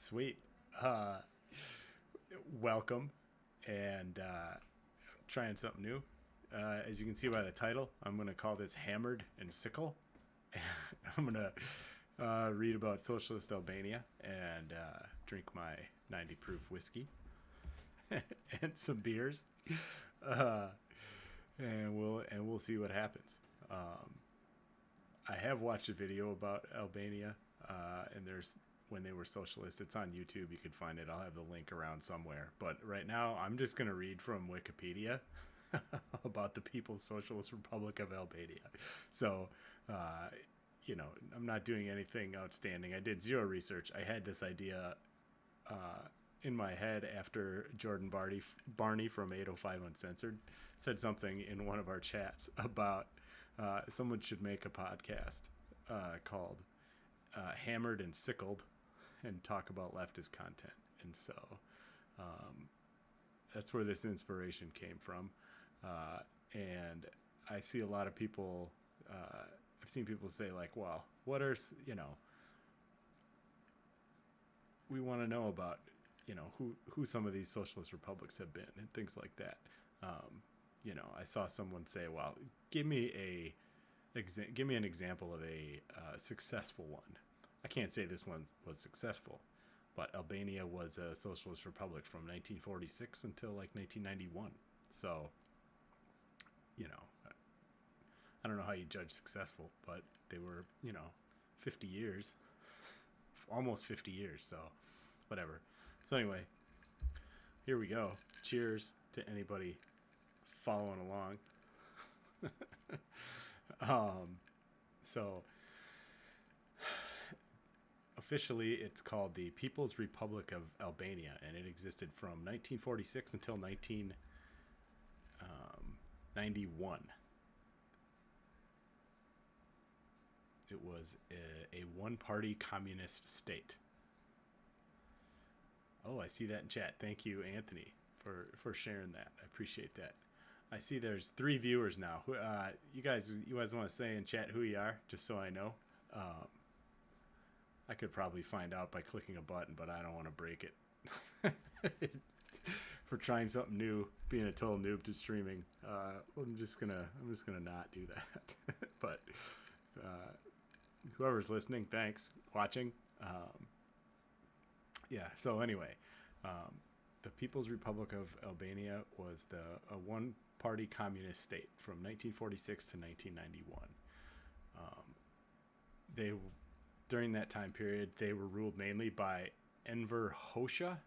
Sweet. Uh, Welcome, and trying something new. As you can see by the title, I'm going to call this Hammered and Sickle. I'm going to read about Socialist Albania and drink my 90 proof whiskey and some beers, uh, and we'll see what happens. I have watched a video about Albania, and there's when they were socialist. It's on YouTube. You could find it. I'll have the link around somewhere. But right now, I'm just going to read from Wikipedia about the People's Socialist Republic of Albania. So, uh, I'm not doing anything outstanding. I did zero research. I had this idea in my head after Barney from 805 Uncensored said something in one of our chats about someone should make a podcast called Hammered and Sickled and talk about leftist content. And so that's where this inspiration came from. And I see a lot of people, I've seen people say, like, well, what are, we want to know about, who some of these socialist republics have been and things like that. I saw someone say, well, give me an example of a successful one. I can't say this one was successful, but Albania was a socialist republic from 1946 until like 1991. So, I don't know how you judge successful, but they were, 50 years, almost 50 years. So, whatever. So anyway, here we go. Cheers to anybody following along. So officially it's called the People's Republic of Albania, and it existed from 1946 until 1991. It was a one-party communist state. Oh, I see that in chat. Thank you, Anthony, for sharing that. I appreciate that. I see there's 3 viewers now. You guys want to say in chat who you are, just so I know? I could probably find out by clicking a button, but I don't want to break it. For trying something new, being a total noob to streaming, I'm just gonna not do that. But whoever's listening, thanks. Watching. So anyway, the People's Republic of Albania was a one-party communist state from 1946 to 1991. During that time period, they were ruled mainly by Enver Hoxha,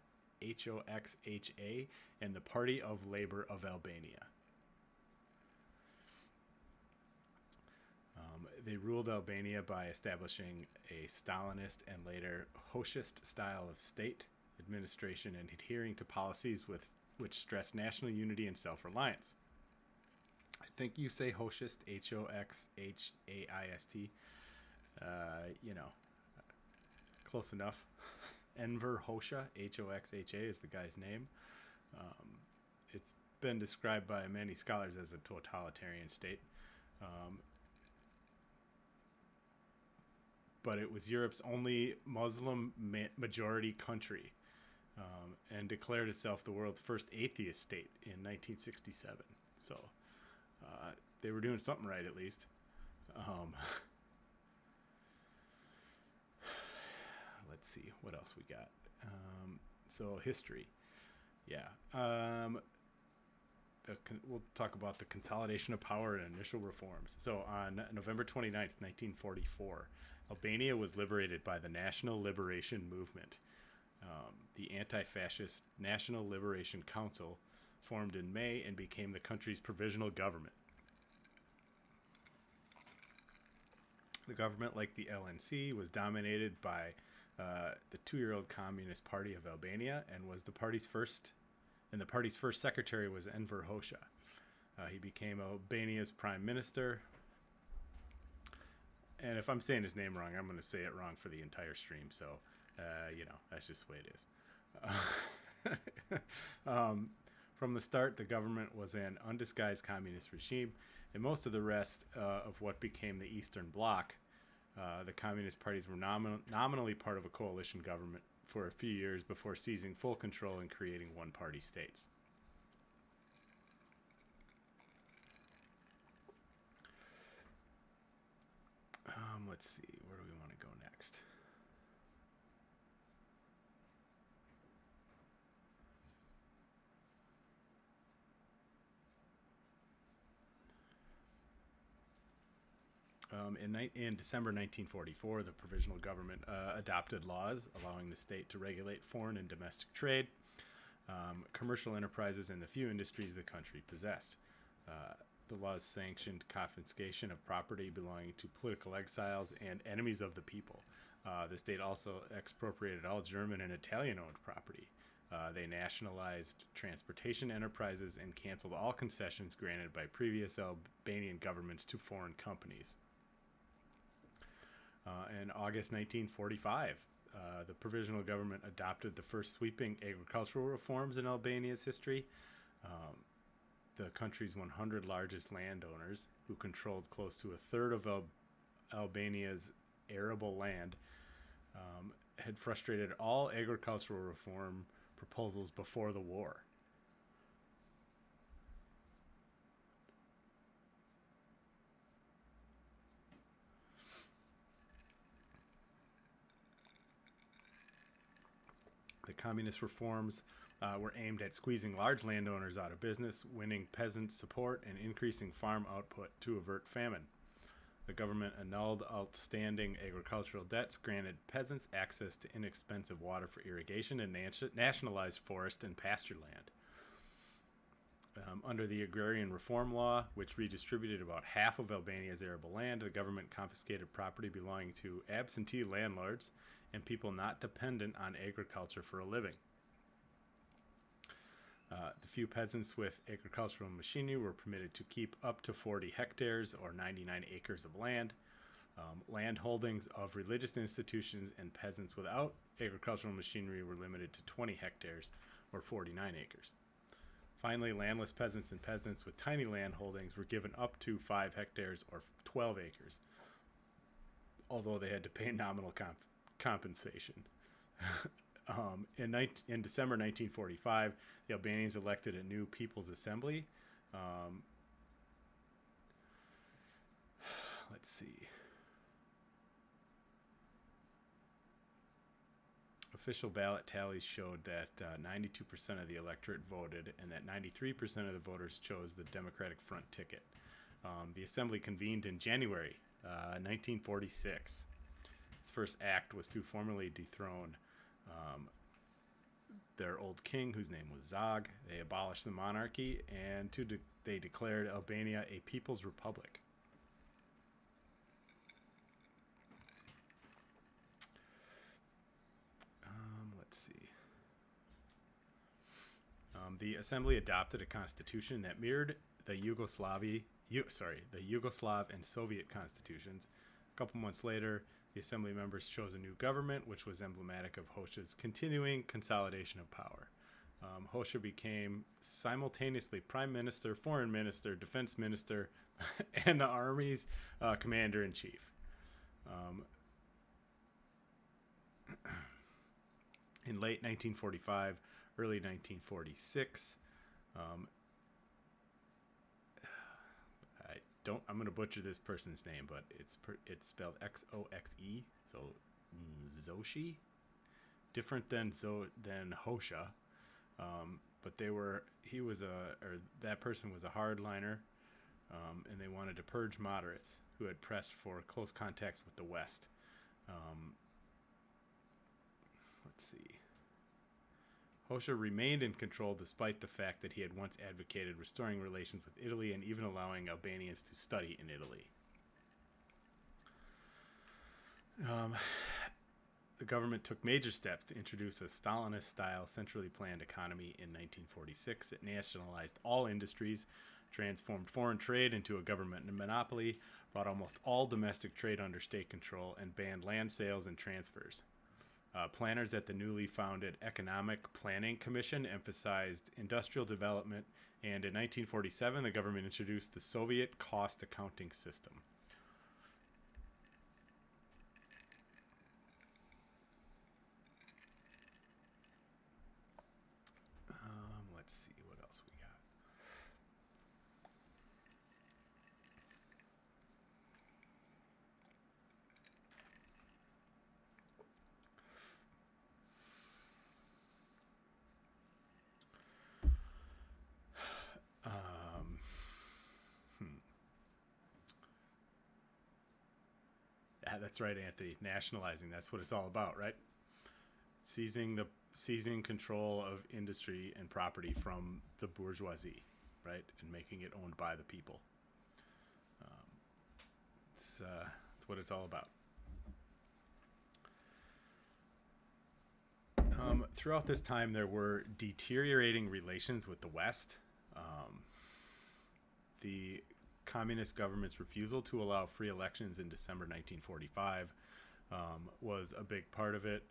Hoxha, and the Party of Labor of Albania. They ruled Albania by establishing a Stalinist and later Hoxhist style of state administration and adhering to policies which stressed national unity and self-reliance. I think you say Hoxhist, Hoxhaist. Close enough. Enver Hoxha, Hoxha is the guy's name. It's been described by many scholars as a totalitarian state. But it was Europe's only Muslim majority country, and declared itself the world's first atheist state in 1967. So they were doing something right, at least. Let's see what else we got. So history. We'll talk about the consolidation of power and initial reforms. So on November 29th, 1944, Albania was liberated by the National Liberation Movement. The anti-fascist National Liberation Council formed in May and became the country's provisional government. The government, like the LNC, was dominated by the 2-year-old Communist Party of Albania, and the party's first secretary was Enver Hoxha. He became Albania's prime minister. And if I'm saying his name wrong, I'm going to say it wrong for the entire stream. So, that's just the way it is. From the start, the government was an undisguised communist regime, and most of the rest of what became the Eastern Bloc, the communist parties, were nominally part of a coalition government for a few years before seizing full control and creating one-party states. Let's see, where do we want to go next? In December 1944, the provisional government adopted laws allowing the state to regulate foreign and domestic trade, commercial enterprises, and the few industries the country possessed. The laws sanctioned confiscation of property belonging to political exiles and enemies of the people. The state also expropriated all German and Italian-owned property. They nationalized transportation enterprises and canceled all concessions granted by previous Albanian governments to foreign companies. In August 1945, the provisional government adopted the first sweeping agricultural reforms in Albania's history. The country's 100 largest landowners, who controlled close to a third of Albania's arable land, had frustrated all agricultural reform proposals before the war. The communist reforms were aimed at squeezing large landowners out of business, winning peasant support, and increasing farm output to avert famine. The government annulled outstanding agricultural debts, granted peasants access to inexpensive water for irrigation, and nationalized forest and pasture land. Under the Agrarian Reform Law, which redistributed about half of Albania's arable land, the government confiscated property belonging to absentee landlords and people not dependent on agriculture for a living. The few peasants with agricultural machinery were permitted to keep up to 40 hectares or 99 acres of land. Land holdings of religious institutions and peasants without agricultural machinery were limited to 20 hectares or 49 acres. Finally, landless peasants and peasants with tiny land holdings were given up to 5 hectares or 12 acres, although they had to pay nominal compensation. In December 1945, the Albanians elected a new People's Assembly. Let's see. Official ballot tallies showed that 92% of the electorate voted and that 93% of the voters chose the Democratic Front ticket. The assembly convened in January 1946. Its first act was to formally dethrone their old king, whose name was Zog. They abolished the monarchy, and they declared Albania a people's republic. Let's see. The assembly adopted a constitution that mirrored the Yugoslav and Soviet constitutions. A couple months later, the assembly members chose a new government, which was emblematic of Hoxha's continuing consolidation of power. Hoxha became simultaneously prime minister, foreign minister, defense minister, and the army's commander-in-chief. In late 1945, early 1946, I'm going to butcher this person's name, but it's spelled Xoxe, so Zoshi, different than Hoxha, but that person was a hardliner, and they wanted to purge moderates who had pressed for close contacts with the West. Let's see. Hoxha remained in control despite the fact that he had once advocated restoring relations with Italy and even allowing Albanians to study in Italy. The government took major steps to introduce a Stalinist-style centrally planned economy in 1946. It nationalized all industries, transformed foreign trade into a government monopoly, brought almost all domestic trade under state control, and banned land sales and transfers. Planners at the newly founded Economic Planning Commission emphasized industrial development, and in 1947, the government introduced the Soviet cost accounting system. That's right, Anthony. Nationalizing. That's what it's all about, right? Seizing control of industry and property from the bourgeoisie, right, and making it owned by the people. It's what it's all about. Throughout this time, there were deteriorating relations with the West. The communist government's refusal to allow free elections in December 1945 was a big part of it.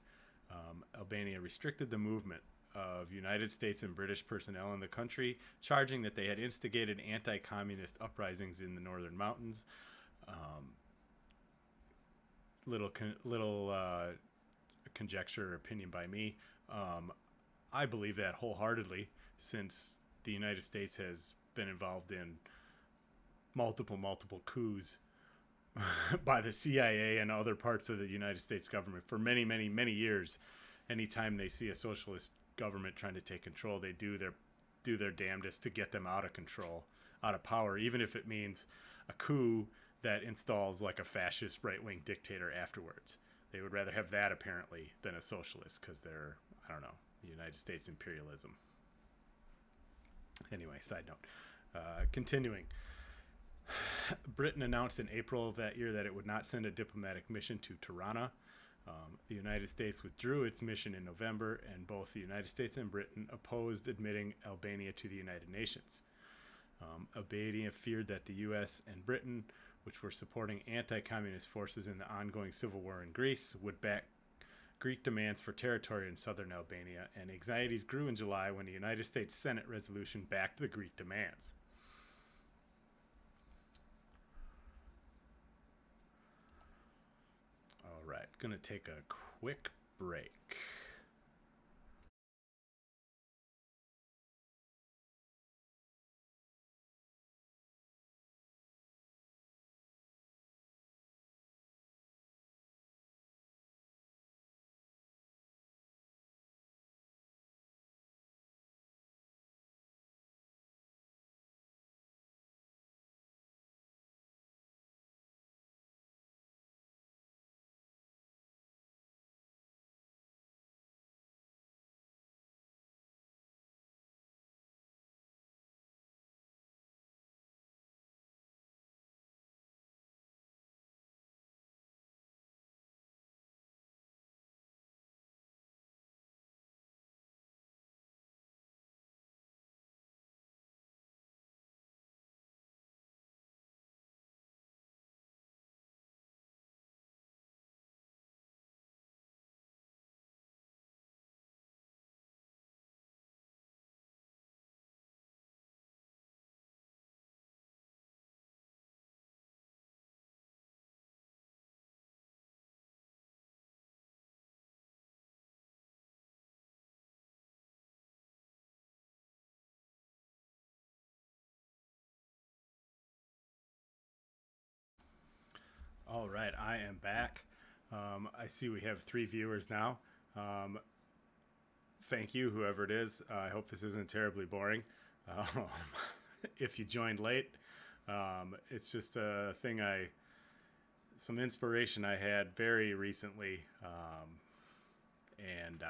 Albania restricted the movement of United States and British personnel in the country, charging that they had instigated anti-communist uprisings in the northern mountains. Little conjecture or opinion by me. I believe that wholeheartedly, since the United States has been involved in multiple coups by the CIA and other parts of the United States government for many years. Anytime they see a socialist government trying to take control, they do their damnedest to get them out of control, out of power, even if it means a coup that installs like a fascist right-wing dictator afterwards. They would rather have that, apparently, than a socialist, because they're, I don't know, the United States imperialism. Anyway, side note. Continuing. Britain announced in April of that year that it would not send a diplomatic mission to Tirana. The United States withdrew its mission in November, and both the United States and Britain opposed admitting Albania to the United Nations. Albania feared that the U.S. and Britain, which were supporting anti-communist forces in the ongoing civil war in Greece, would back Greek demands for territory in southern Albania, and anxieties grew in July when the United States Senate resolution backed the Greek demands. All right, gonna take a quick break. All right, I am back. I see we have 3 viewers now. Thank you, whoever it is. I hope this isn't terribly boring. Um, if you joined late, it's just a thing some inspiration I had very recently, and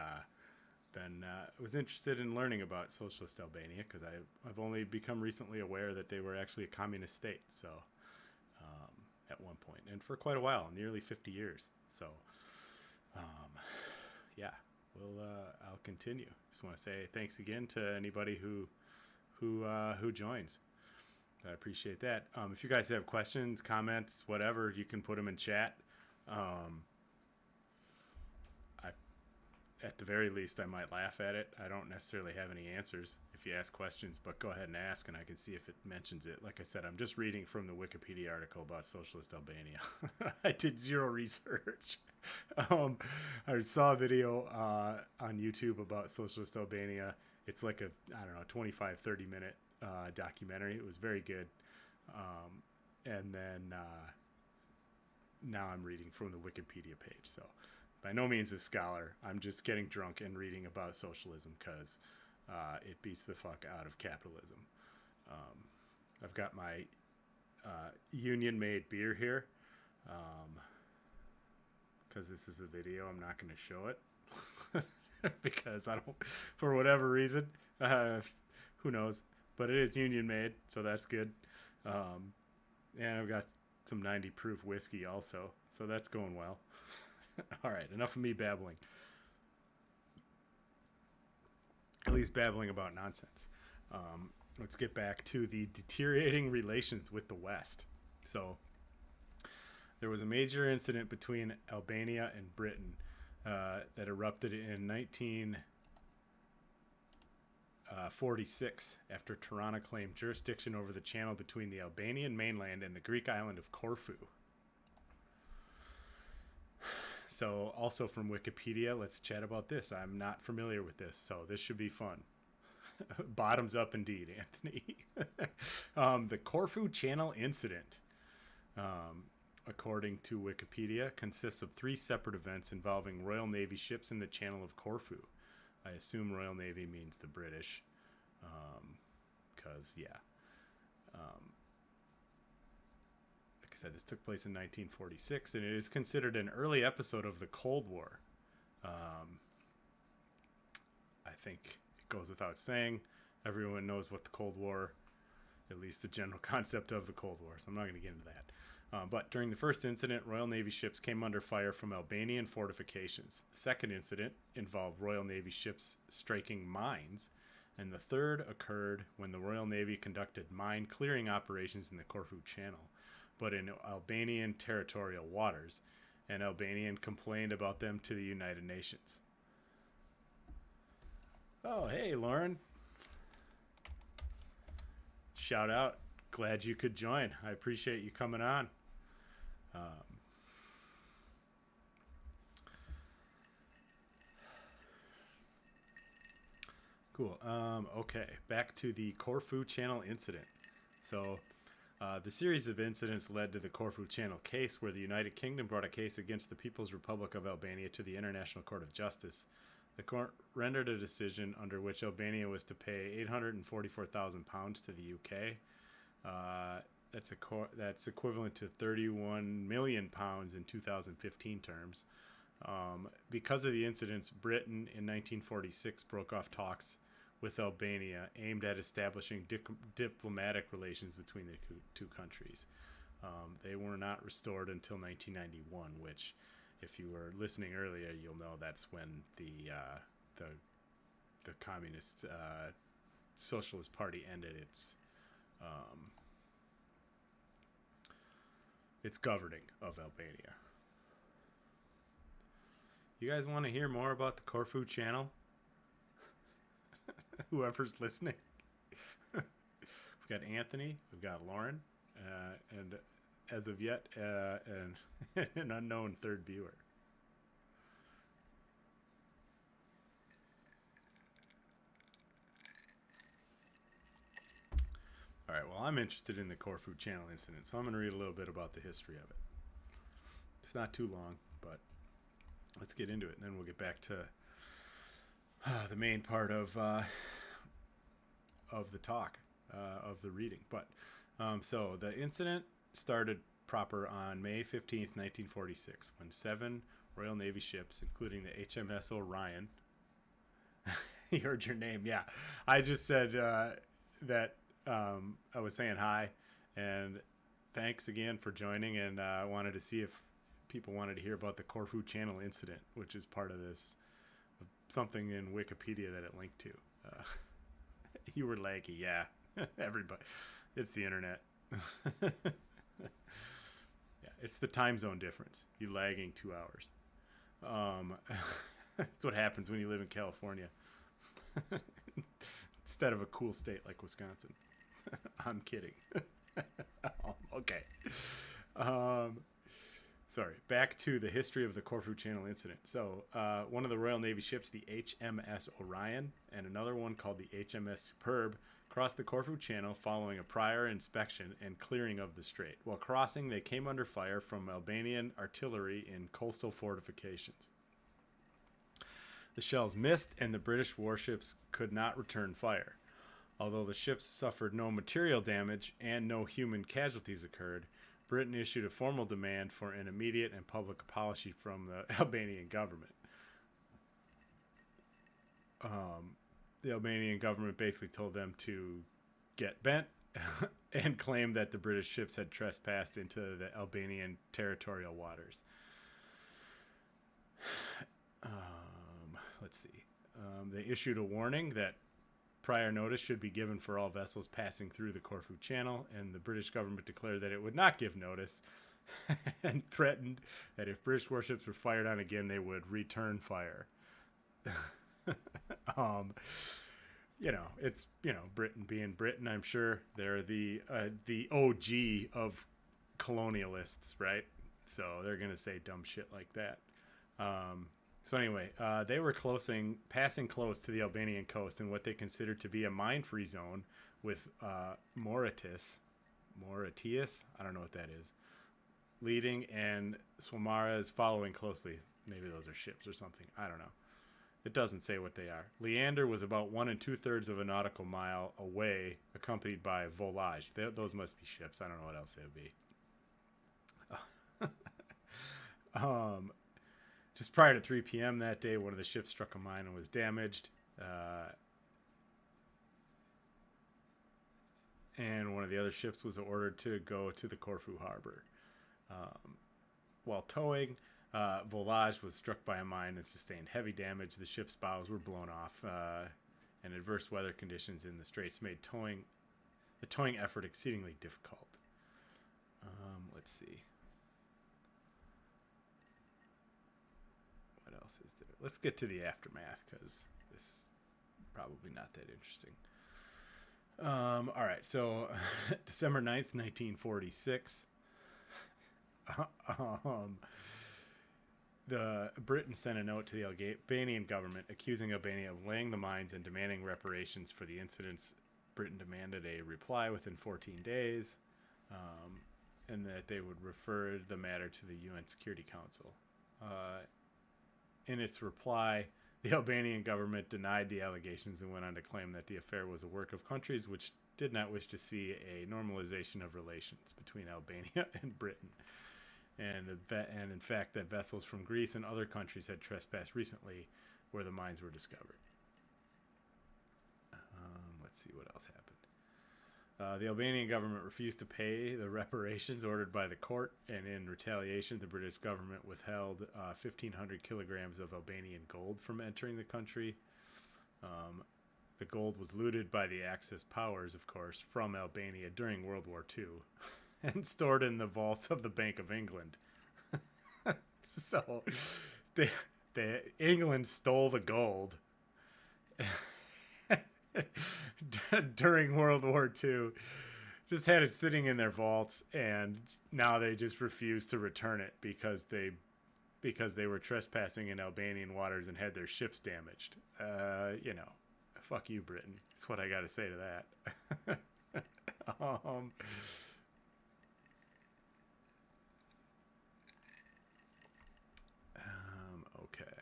was interested in learning about Socialist Albania because I've only become recently aware that they were actually a communist state. So at one point, and for quite a while, nearly 50 years. So yeah, I'll continue. Just want to say thanks again to anybody who joins. I appreciate that. If you guys have questions, comments, whatever, you can put them in chat. At the very least, I might laugh at it. I don't necessarily have any answers if you ask questions, but go ahead and ask, and I can see if it mentions it. Like I said, I'm just reading from the Wikipedia article about Socialist Albania. I did zero research. I saw a video on YouTube about Socialist Albania. It's like a, 25, 30-minute documentary. It was very good. And then now I'm reading from the Wikipedia page, so by no means a scholar. I'm just getting drunk and reading about socialism because it beats the fuck out of capitalism. I've got my union-made beer here. because this is a video, I'm not going to show it because I don't, for whatever reason, who knows, but it is union made, so that's good. And I've got some 90 proof whiskey also, so that's going well. All right, enough of me babbling. At least babbling about nonsense. Let's get back to the deteriorating relations with the West. So there was a major incident between Albania and Britain that erupted in 1946 after Tirana claimed jurisdiction over the channel between the Albanian mainland and the Greek island of Corfu. So also from Wikipedia, let's chat about this. I'm not familiar with this, so this should be fun. Bottoms up indeed, Anthony. The Corfu Channel incident, according to Wikipedia, consists of 3 separate events involving Royal Navy ships in the Channel of Corfu. I assume Royal Navy means the British, because, yeah. Like I said, this took place in 1946, and it is considered an early episode of the Cold War. I think it goes without saying. Everyone knows what the Cold War, at least the general concept of the Cold War, so I'm not going to get into that. But during the first incident, Royal Navy ships came under fire from Albanian fortifications. The second incident involved Royal Navy ships striking mines, and the third occurred when the Royal Navy conducted mine clearing operations in the Corfu Channel, but in Albanian territorial waters, and Albanian complained about them to the United Nations. Oh, hey, Lauren. Shout out. Glad you could join. I appreciate you coming on. Cool. Okay, back to the Corfu Channel incident. So, the series of incidents led to the Corfu Channel case, where the United Kingdom brought a case against the People's Republic of Albania to the International Court of Justice. The court rendered a decision under which Albania was to pay £844,000 to the UK. That's equivalent to £31 million in 2015 terms. Because of the incidents, Britain in 1946 broke off talks with Albania aimed at establishing diplomatic relations between the two countries. They were not restored until 1991, which, if you were listening earlier, you'll know that's when the communist Socialist Party ended its governing of Albania. You guys want to hear more about the Corfu Channel? Whoever's listening. We've got Anthony, we've got Lauren, and as of yet, an unknown third viewer. All right, well, I'm interested in the Corfu Channel incident, so I'm going to read a little bit about the history of it. It's not too long, but let's get into it, and then we'll get back to the main part of the talk, of the reading. But so the incident started proper on May 15th, 1946, when 7 Royal Navy ships, including the HMS Orion. You heard your name, yeah. I just said that I was saying hi, and thanks again for joining, and I wanted to see if people wanted to hear about the Corfu Channel incident, which is part of this, something in Wikipedia that it linked to. You were laggy, yeah. Everybody. It's the internet. Yeah, it's the time zone difference. You lagging 2 hours. That's what happens when you live in California. Instead of a cool state like Wisconsin. I'm kidding. Okay. Sorry. Back to the history of the Corfu Channel incident. So, one of the Royal Navy ships, the HMS Orion, and another one called the HMS Superb, crossed the Corfu Channel following a prior inspection and clearing of the strait. While crossing, they came under fire from Albanian artillery in coastal fortifications. The shells missed, and the British warships could not return fire. Although the ships suffered no material damage and no human casualties occurred, Britain issued a formal demand for an immediate and public apology from the Albanian government. The Albanian government basically told them to get bent and claimed that the British ships had trespassed into the Albanian territorial waters. Let's see. They issued a warning that prior notice should be given for all vessels passing through the Corfu Channel, and the British government declared that it would not give notice and threatened that if British warships were fired on again, they would return fire. It's Britain being Britain. I'm sure they're the OG of colonialists, right? So they're gonna say dumb shit like that. So anyway, they were passing close to the Albanian coast in what they considered to be a mine-free zone with Mauritius, I don't know what that is, leading, and Swamara is following closely. Maybe those are ships or something. I don't know. It doesn't say what they are. Leander was about 1 2/3 of a nautical mile away, accompanied by Volage. Those must be ships. I don't know what else they would be. Just prior to 3 p.m. that day, one of the ships struck a mine and was damaged. And one of the other ships was ordered to go to the Corfu harbor. While towing, Volage was struck by a mine and sustained heavy damage. The ship's bows were blown off, and adverse weather conditions in the straits made the towing effort exceedingly difficult. Let's see. What else is there? Let's get to the aftermath, because this is probably not that interesting. All right, so December 9th, 1946. The Britain sent a note to the Albanian government accusing Albania of laying the mines and demanding reparations for the incidents. Britain demanded a reply within 14 days, and that they would refer the matter to the UN Security Council. In its reply, the Albanian government denied the allegations and went on to claim that the affair was a work of countries which did not wish to see a normalization of relations between Albania and Britain. And in fact, that vessels from Greece and other countries had trespassed recently where the mines were discovered. Let's see what else happened. The Albanian government refused to pay the reparations ordered by the court, and in retaliation, the British government withheld 1,500 kilograms of Albanian gold from entering the country. The gold was looted by the Axis powers, of course, from Albania during World War II. And stored in the vaults of the Bank of England. So, England stole the gold during World War II. Just had it sitting in their vaults, and now they just refuse to return it because they were trespassing in Albanian waters and had their ships damaged. Fuck you, Britain. That's what I got to say to that. Okay.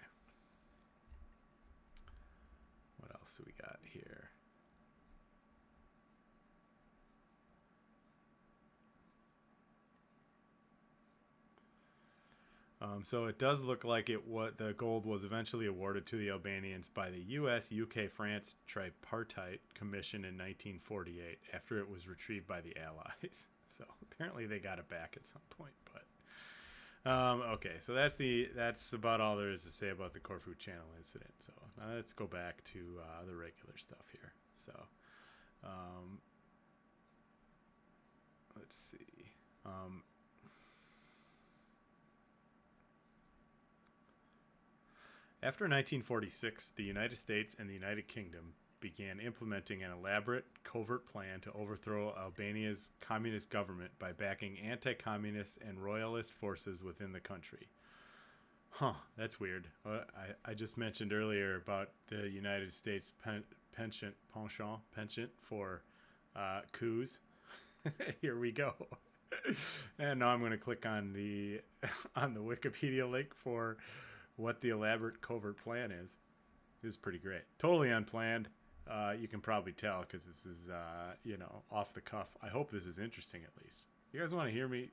What else do we got here? So it does look like the gold was eventually awarded to the Albanians by the U.S., UK, France Tripartite Commission in 1948 after it was retrieved by the Allies. So apparently they got it back at some point, but okay, so that's about all there is to say about the Corfu Channel incident. So now let's go back to the regular stuff here. So let's see. After 1946, the United States and the United Kingdom began implementing an elaborate, covert plan to overthrow Albania's communist government by backing anti-communist and royalist forces within the country. That's weird. I just mentioned earlier about the United States penchant for coups. Here we go. And now I'm going to click on the Wikipedia link for what the elaborate covert plan is. This is pretty great. Totally unplanned. You can probably tell because this is, off the cuff. I hope this is interesting at least. You guys want to hear me?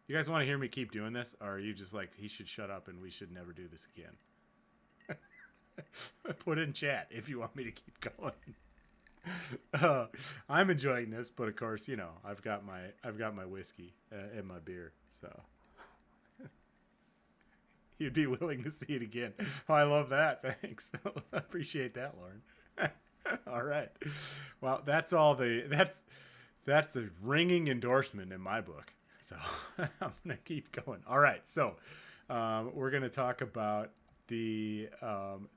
You guys want to hear me keep doing this, or are you just like, he should shut up and we should never do this again? Put in chat if you want me to keep going. I'm enjoying this, but of course, I've got my whiskey and my beer, so you'd be willing to see it again. Oh, I love that. Thanks. I appreciate that, Lauren. All right. Well, that's a ringing endorsement in my book. So I'm gonna keep going. All right. So we're gonna talk about the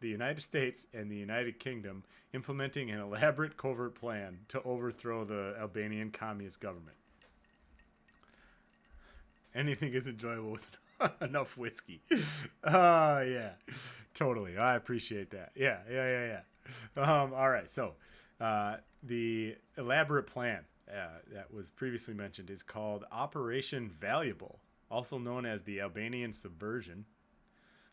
United States and the United Kingdom implementing an elaborate covert plan to overthrow the Albanian communist government. Anything is enjoyable with enough whiskey. Yeah, totally. I appreciate that. Yeah. All right. So the elaborate plan that was previously mentioned is called Operation Valuable, also known as the Albanian Subversion.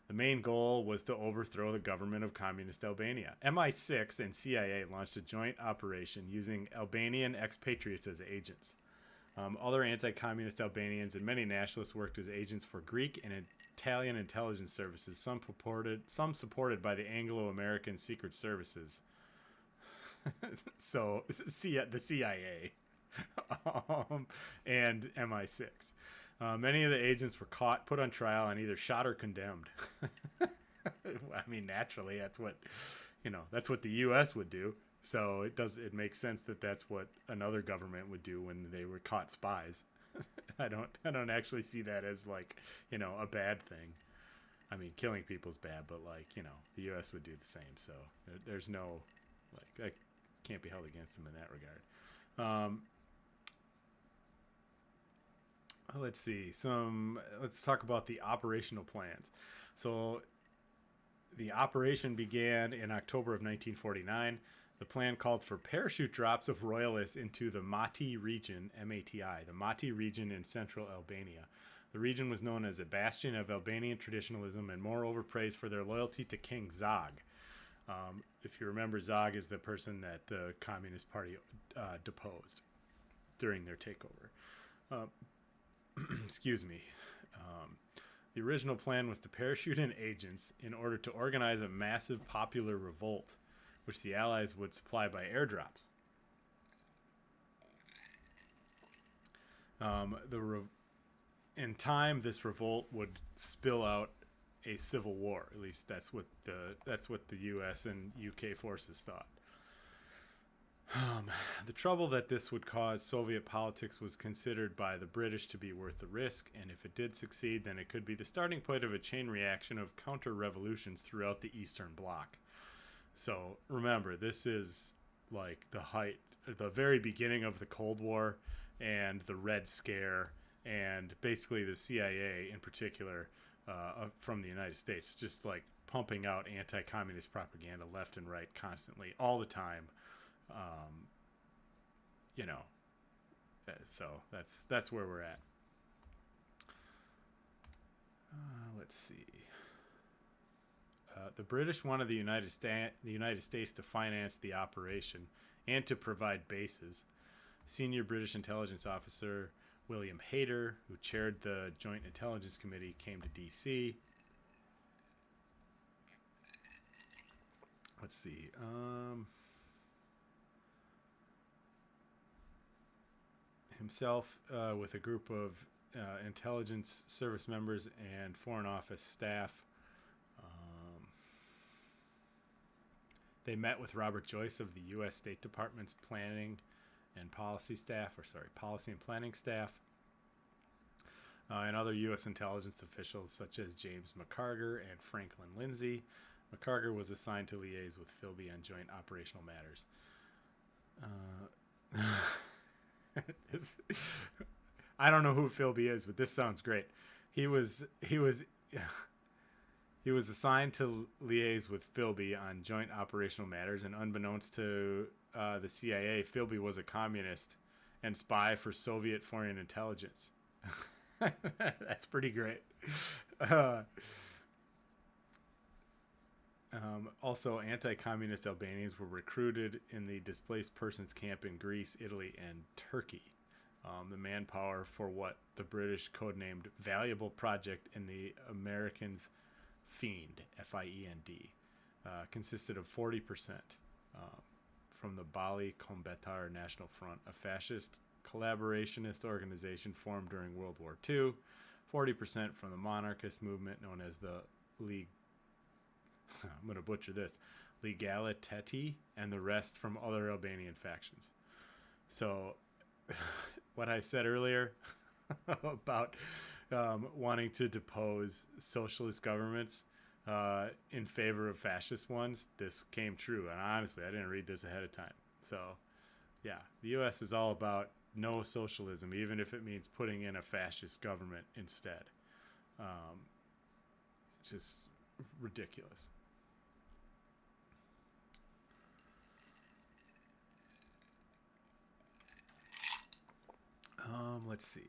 The main goal was to overthrow the government of communist Albania. MI6 and CIA launched a joint operation using Albanian expatriates as agents. Other anti-communist Albanians and many nationalists worked as agents for Greek and Italian intelligence services, some supported by the Anglo-American Secret Services. So, the CIA and MI6. Many of the agents were caught, put on trial, and either shot or condemned. I mean, naturally, that's what the U.S. would do. So it makes sense that that's what another government would do when they were caught spies. I don't actually see that as like, a bad thing. I mean, killing people's bad, but like, the U.S. would do the same. So there's no, like, I can't be held against them in that regard. Let's see. Let's talk about the operational plans. So the operation began in October of 1949. The plan called for parachute drops of royalists into the Mati region, M-A-T-I, the Mati region in central Albania. The region was known as a bastion of Albanian traditionalism and moreover praised for their loyalty to King Zog. If you remember, Zog is the person that the Communist Party deposed during their takeover. Excuse me. The original plan was to parachute in agents in order to organize a massive popular revolt, which the Allies would supply by airdrops. In time, this revolt would spill out a civil war. At least that's what the U.S. and U.K. forces thought. The trouble that this would cause Soviet politics was considered by the British to be worth the risk, and if it did succeed, then it could be the starting point of a chain reaction of counter-revolutions throughout the Eastern Bloc. So remember, this is like the very beginning of the Cold War and the Red Scare, and basically the CIA in particular from the United States, just like pumping out anti-communist propaganda left and right constantly, all the time. So that's where we're at. Let's see. The British wanted the United States to finance the operation and to provide bases. Senior British intelligence officer William Hayter, who chaired the Joint Intelligence Committee, came to D.C. Let's see. Himself with a group of intelligence service members and Foreign Office staff. They met with Robert Joyce of the U.S. State Department's planning and policy and planning staff, and other U.S. intelligence officials such as James McCarger and Franklin Lindsay. McCarger was assigned to liaise with Philby on joint operational matters. I don't know who Philby is, but this sounds great. He was assigned to liaise with Philby on joint operational matters, and unbeknownst to the CIA, Philby was a communist and spy for Soviet foreign intelligence. That's pretty great. Also, anti-communist Albanians were recruited in the displaced persons camp in Greece, Italy, and Turkey. the manpower for what the British codenamed Valuable Project in the Americans FIEND, F-I-E-N-D, consisted of 40% from the Bali Kombetar National Front, a fascist collaborationist organization formed during World War II, 40% from the monarchist movement known as the League, I'm going to butcher this, Legaliteti, and the rest from other Albanian factions. So what I said earlier about wanting to depose socialist governments in favor of fascist ones, this came true. And honestly, I didn't read this ahead of time. So, yeah, the U.S. is all about no socialism, even if it means putting in a fascist government instead. Just ridiculous. Let's see.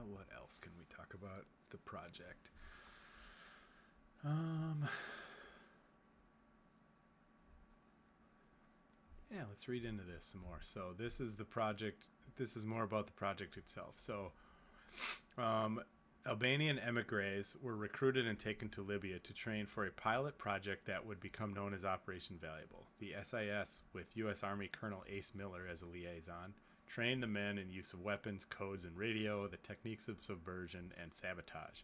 What else can we talk about the project? Yeah, let's read into this some more. So this is the project. This is more about the project itself. So Albanian emigres were recruited and taken to Libya to train for a pilot project that would become known as Operation Valuable. The SIS, with U.S. Army Colonel Ace Miller as a liaison, trained the men in use of weapons, codes, and radio, the techniques of subversion, and sabotage.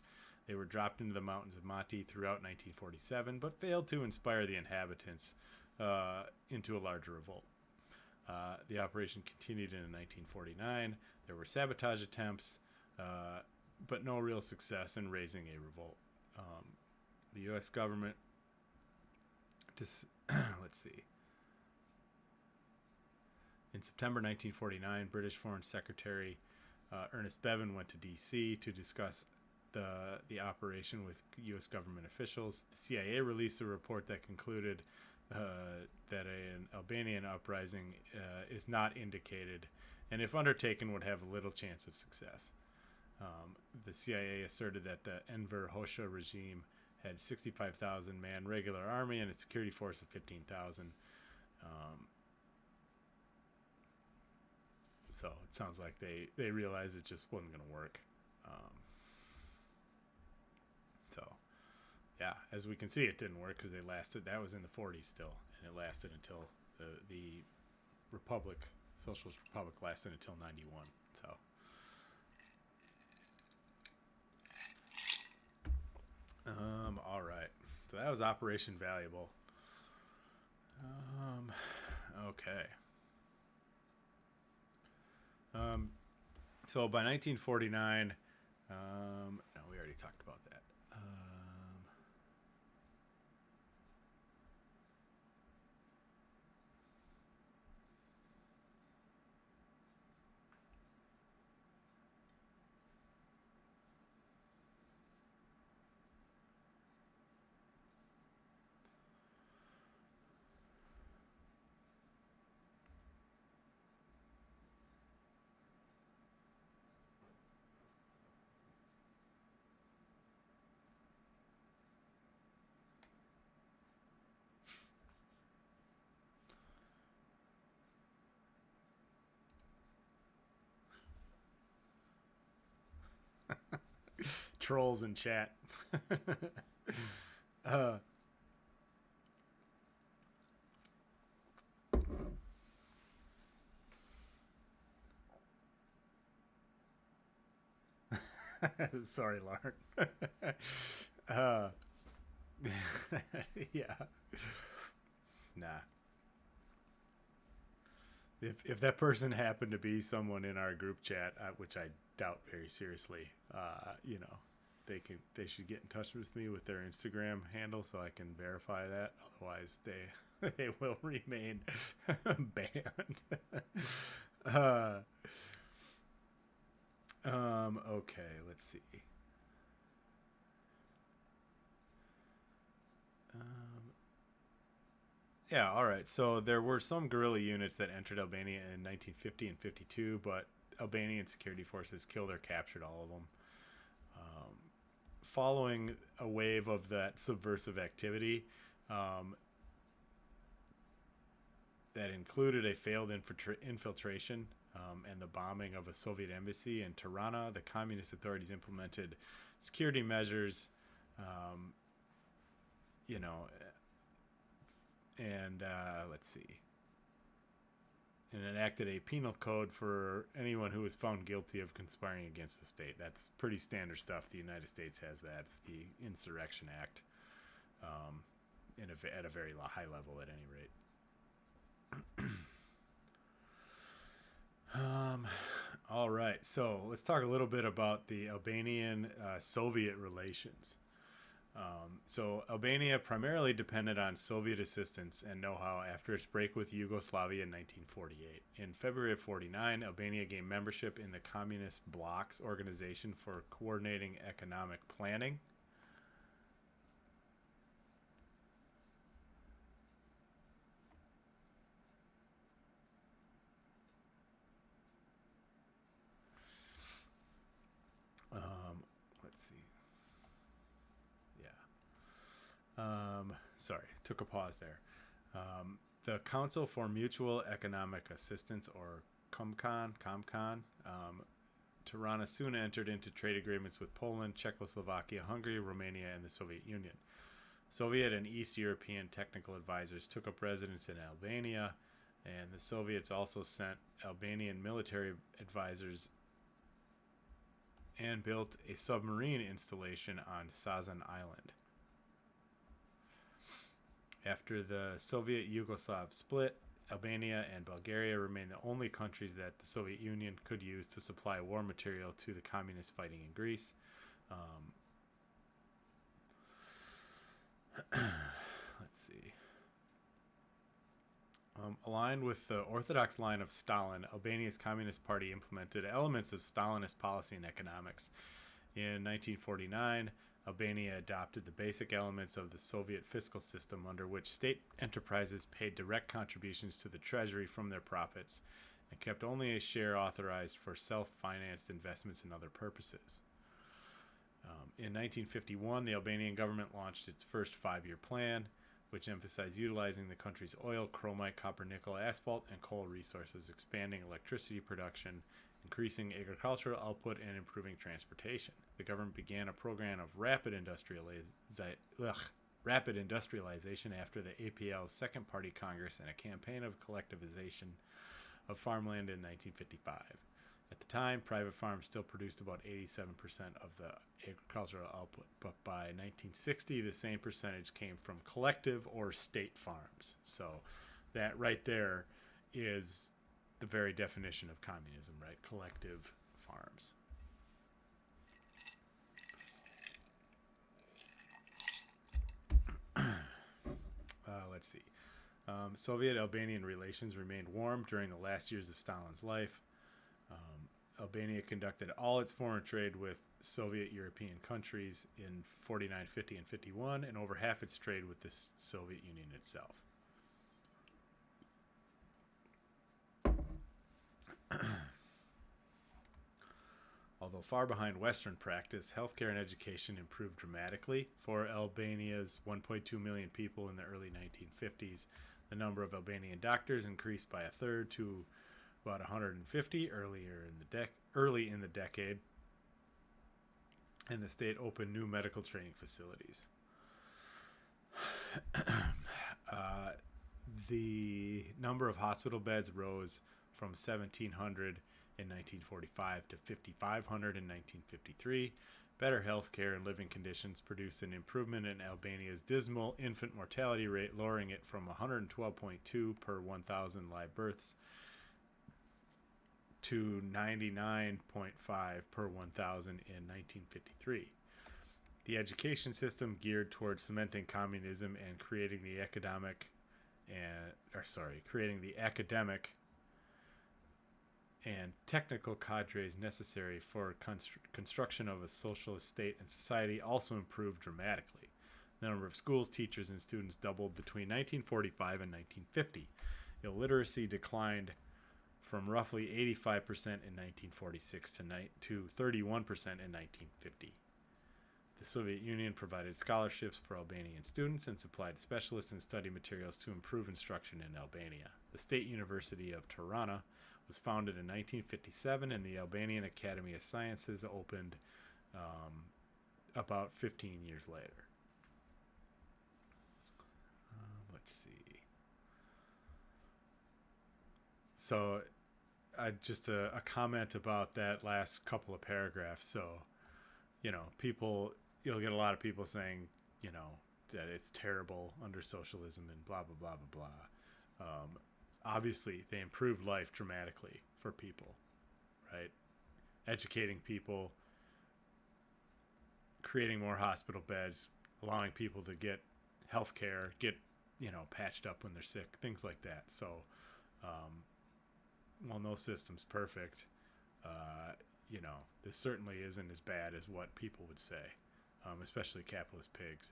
They were dropped into the mountains of Mati throughout 1947, but failed to inspire the inhabitants into a larger revolt. The operation continued into 1949. There were sabotage attempts, but no real success in raising a revolt. The U.S. government, let's see. In September 1949, British Foreign Secretary Ernest Bevin went to D.C. to discuss the operation with U.S. government officials. The CIA released a report that concluded that an Albanian uprising is not indicated, and if undertaken, would have little chance of success. The CIA asserted that the Enver Hoxha regime had 65,000-man regular army and a security force of 15,000. So it sounds like they realized it just wasn't going to work. So, yeah, as we can see, it didn't work because they lasted. That was in the 40s still, and it lasted until the Republic, Socialist Republic, lasted until 91. So. All right. So that was Operation Valuable. Okay. So by 1949, no, we already talked about that. Trolls in chat. Sorry, Lauren. Yeah. Nah. If that person happened to be someone in our group chat, which I doubt very seriously, they should get in touch with me with their Instagram handle so I can verify that. Otherwise, they will remain banned. Okay, let's see. Yeah, all right. So there were some guerrilla units that entered Albania in 1950 and 52, but Albanian security forces killed or captured all of them. following a wave of that subversive activity that included a failed infiltration and the bombing of a Soviet embassy in Tirana, the communist authorities implemented security measures, and let's see, and enacted a penal code for anyone who was found guilty of conspiring against the state. That's pretty standard stuff. The United States has that. It's the Insurrection Act, at a very high level, at any rate. All right, so let's talk a little bit about the Albanian-Soviet relations. So Albania primarily depended on Soviet assistance and know-how after its break with Yugoslavia in 1948. In February of 1949, Albania gained membership in the Communist Bloc's Organization for Coordinating Economic Planning. Let's see. Yeah. Sorry, took a pause there. The Council for Mutual Economic Assistance, or COMCON, Tirana soon entered into trade agreements with Poland, Czechoslovakia, Hungary, Romania, and the Soviet Union. Soviet and East European technical advisors took up residence in Albania, and the Soviets also sent Albanian military advisors and built a submarine installation on Sazan Island. After the Soviet-Yugoslav split, Albania and Bulgaria remained the only countries that the Soviet Union could use to supply war material to the communists fighting in Greece. Let's see. Aligned with the orthodox line of Stalin, Albania's Communist Party implemented elements of Stalinist policy and economics. In 1949, Albania adopted the basic elements of the Soviet fiscal system, under which state enterprises paid direct contributions to the treasury from their profits and kept only a share authorized for self-financed investments and other purposes. In 1951, the Albanian government launched its first five-year plan, which emphasized utilizing the country's oil, chromite, copper, nickel, asphalt, and coal resources, expanding electricity production, increasing agricultural output, and improving transportation. The government began a program of rapid industrialization after the APL's Second Party Congress and a campaign of collectivization of farmland in 1955. At the time, private farms still produced about 87% of the agricultural output, but by 1960, the same percentage came from collective or state farms. So that right there is the very definition of communism, right? Collective farms. Let's see. Soviet-Albanian relations remained warm during the last years of Stalin's life. Albania conducted all its foreign trade with Soviet European countries in 49, 50, and 51, and over half its trade with the Soviet Union itself. Although far behind Western practice, healthcare and education improved dramatically. For Albania's 1.2 million people in the early 1950s, the number of Albanian doctors increased by a third to about 150 early in the decade, and the state opened new medical training facilities. The number of hospital beds rose from 1,700 in 1945 to 5,500 in 1953. Better health care and living conditions produced an improvement in Albania's dismal infant mortality rate, lowering it from 112.2 per 1,000 live births to 99.5 per 1,000 in 1953. The education system geared towards cementing communism and creating the academic and technical cadres necessary for construction of a socialist state and society also improved dramatically. The number of schools, teachers, and students doubled between 1945 and 1950. Illiteracy declined from roughly 85% in 1946 to 31% in 1950. The Soviet Union provided scholarships for Albanian students and supplied specialists and study materials to improve instruction in Albania. The State University of Tirana was founded in 1957, and the Albanian Academy of Sciences opened about 15 years later. Let's see. So, just a comment about that last couple of paragraphs. So, you'll get a lot of people saying, that it's terrible under socialism and blah, blah, blah, blah, blah. Obviously, they improved life dramatically for people, right? Educating people, creating more hospital beds, allowing people to get health care, get, patched up when they're sick, things like that. So, while no system's perfect, this certainly isn't as bad as what people would say, especially capitalist pigs,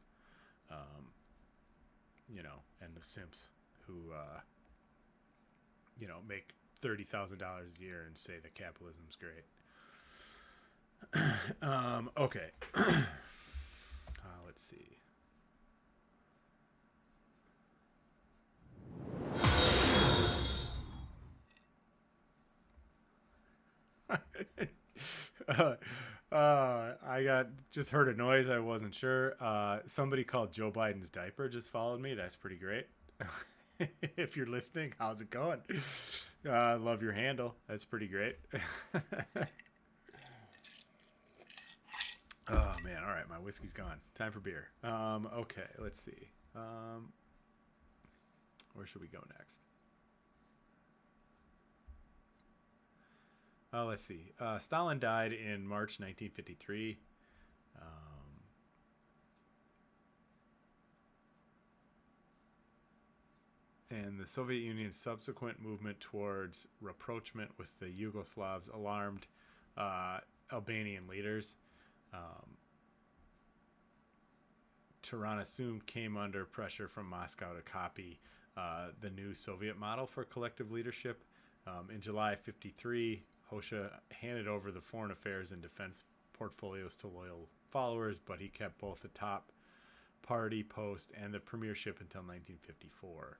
and the simps who, make $30,000 a year and say that capitalism's great. Okay. Let's see. I just heard a noise. I wasn't sure. Somebody called Joe Biden's diaper just followed me. That's pretty great. If you're listening, how's it going? Love your handle. That's pretty great. Oh man. All right. My whiskey's gone. Time for beer. Okay. Let's see. Where should we go next? Let's see. Stalin died in March 1953. And the Soviet Union's subsequent movement towards rapprochement with the Yugoslavs alarmed Albanian leaders. Tirana soon came under pressure from Moscow to copy the new Soviet model for collective leadership. In July of '53, Hoxha handed over the foreign affairs and defense portfolios to loyal followers, but he kept both the top party post and the premiership until 1954.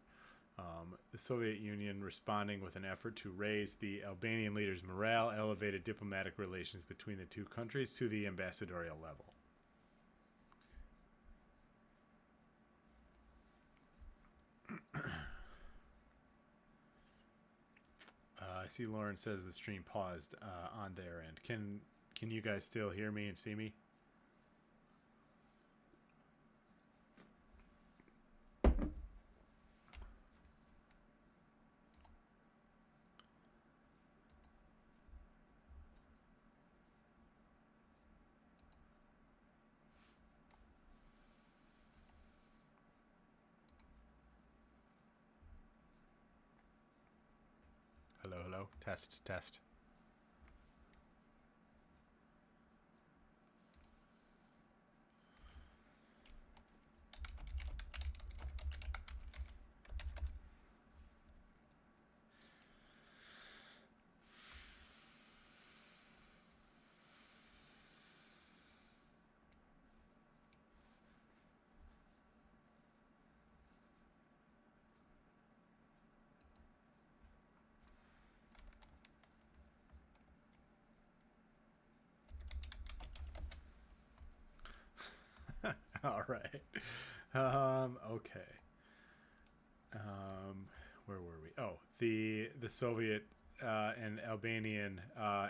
The Soviet Union, responding with an effort to raise the Albanian leaders' morale, elevated diplomatic relations between the two countries to the ambassadorial level. I see Lauren says the stream paused on their end. Can you guys still hear me and see me? Hello, hello. Test, test. All right. Okay. Where were we? Oh, the Soviet and Albanian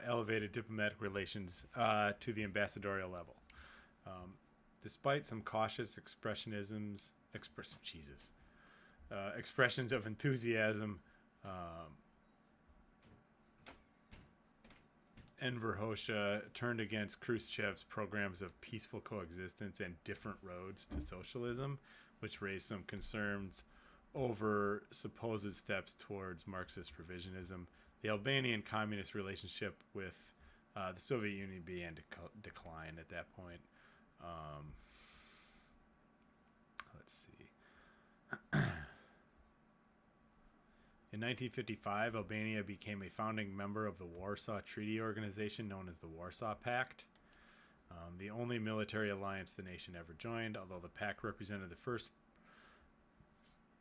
elevated diplomatic relations to the ambassadorial level. Despite some cautious expressions of enthusiasm, Enver Hoxha turned against Khrushchev's programs of peaceful coexistence and different roads to socialism, which raised some concerns over supposed steps towards Marxist revisionism. The Albanian communist relationship with the Soviet Union began to decline at that point. Let's see. In 1955, Albania became a founding member of the Warsaw Treaty Organization known as the Warsaw Pact. The only military alliance the nation ever joined, although the pact represented the first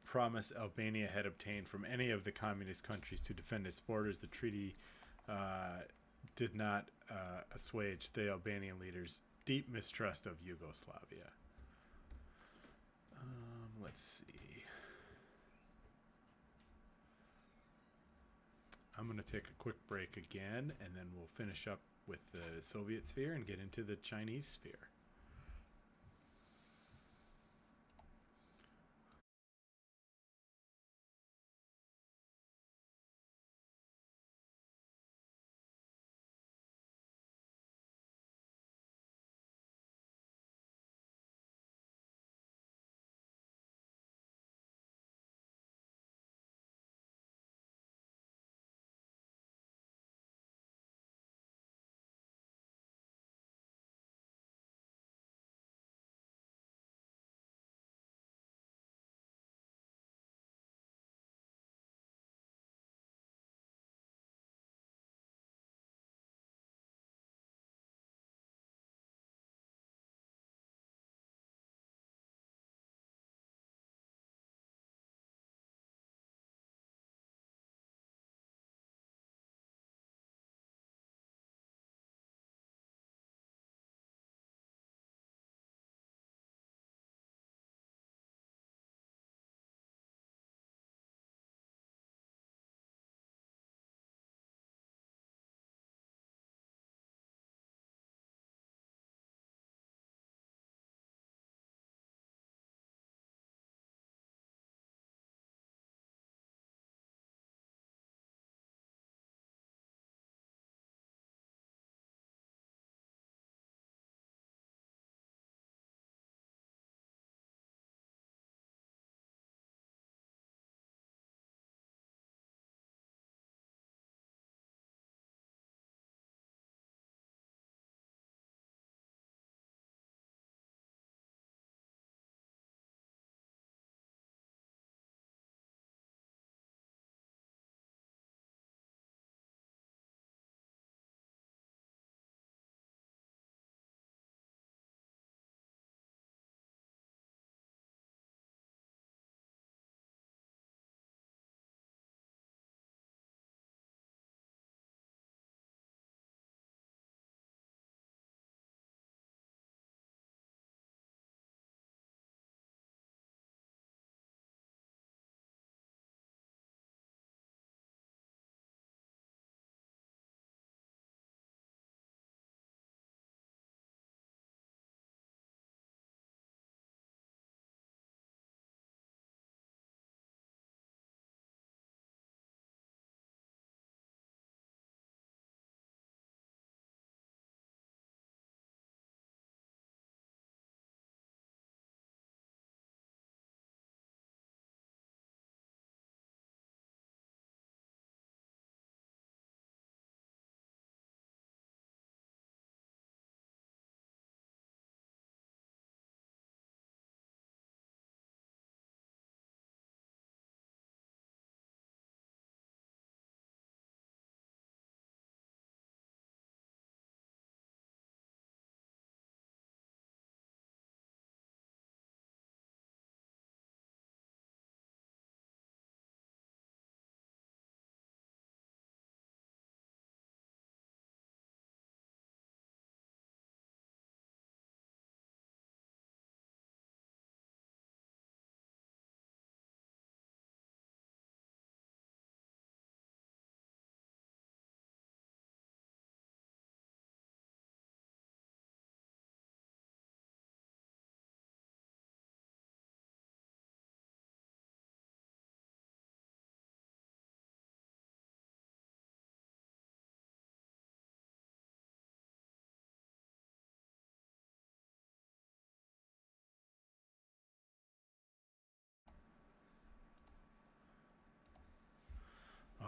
promise Albania had obtained from any of the communist countries to defend its borders. The treaty did not assuage the Albanian leaders' deep mistrust of Yugoslavia. Let's see. I'm going to take a quick break again, and then we'll finish up with the Soviet sphere and get into the Chinese sphere.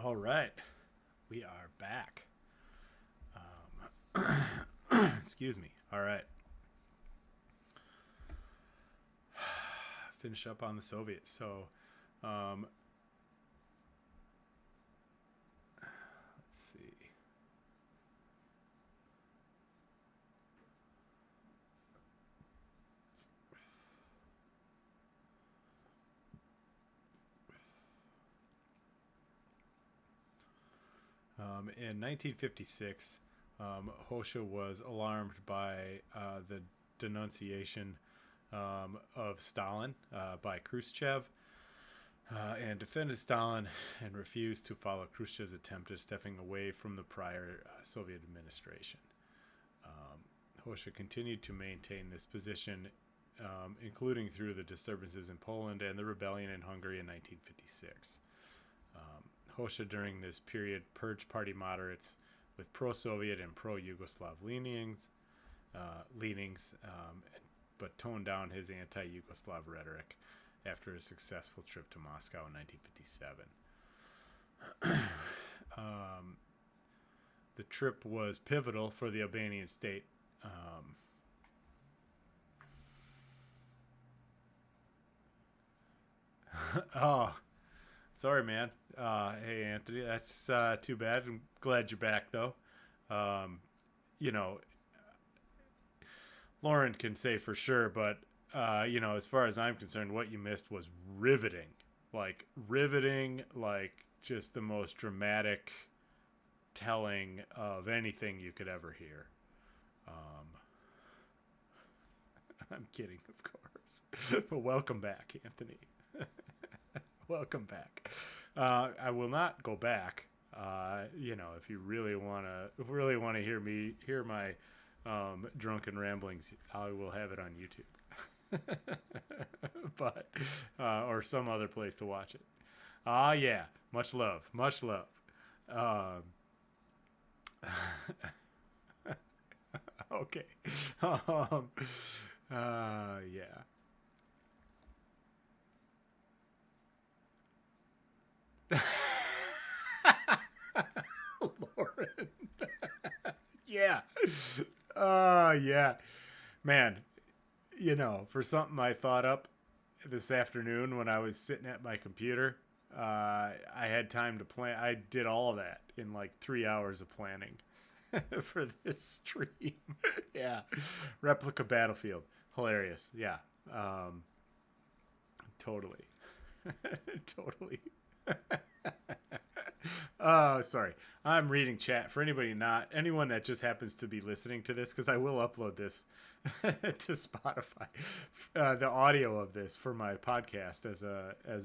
All right, we are back. Excuse me. All right. Finish up on the Soviets. So, let's see. In 1956, Hoxha was alarmed by the denunciation of Stalin by Khrushchev, and defended Stalin and refused to follow Khrushchev's attempt at stepping away from the prior Soviet administration. Hoxha continued to maintain this position, including through the disturbances in Poland and the rebellion in Hungary in 1956. Hoxha during this period purged party moderates with pro-Soviet and pro-Yugoslav leanings, but toned down his anti-Yugoslav rhetoric after a successful trip to Moscow in 1957. The trip was pivotal for the Albanian state. Oh, sorry, man. Hey, Anthony, that's too bad. I'm glad you're back, though. Um, you know, Lauren can say for sure, but as far as I'm concerned, what you missed was riveting. Like just the most dramatic telling of anything you could ever hear. I'm kidding, of course. But welcome back, Anthony. Welcome back. I will not go back. If you really wanna hear my drunken ramblings, I will have it on YouTube. But or some other place to watch it. Yeah, much love. Okay. Yeah. Lauren. Yeah. Yeah. Man, for something I thought up this afternoon when I was sitting at my computer, I had time to plan. I did all of that in like 3 hours of planning for this stream. Yeah. Replica Battlefield. Hilarious. Yeah. Totally. Totally. Oh, sorry. I'm reading chat for anyone that just happens to be listening to this, because I will upload this to Spotify, the audio of this for my podcast as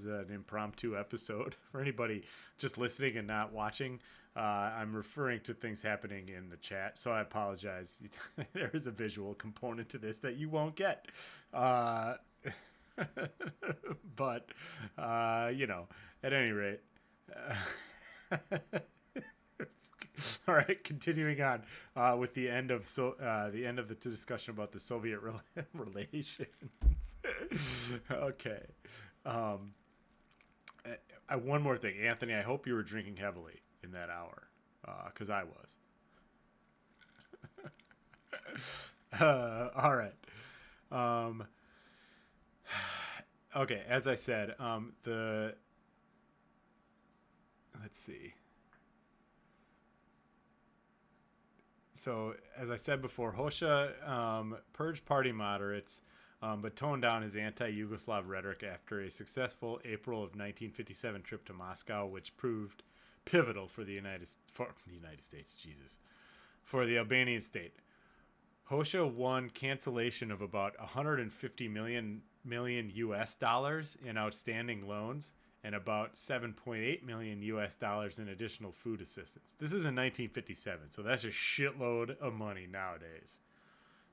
an impromptu episode. For anybody just listening and not watching, I'm referring to things happening in the chat, so I apologize. There is a visual component to this that you won't get. But at any rate. All right, continuing on with the end of the discussion about the Soviet relations. Okay. One more thing, Anthony. I hope you were drinking heavily in that hour, because I was. All right. Okay, as I said, let's see. So, as I said before, Hoxha purged party moderates, but toned down his anti-Yugoslav rhetoric after a successful April of 1957 trip to Moscow, which proved pivotal for the United States. Jesus, for the Albanian state. Hoxha won cancellation of about 150 million US dollars in outstanding loans, and about 7.8 million US dollars in additional food assistance. This is in 1957, so that's a shitload of money nowadays.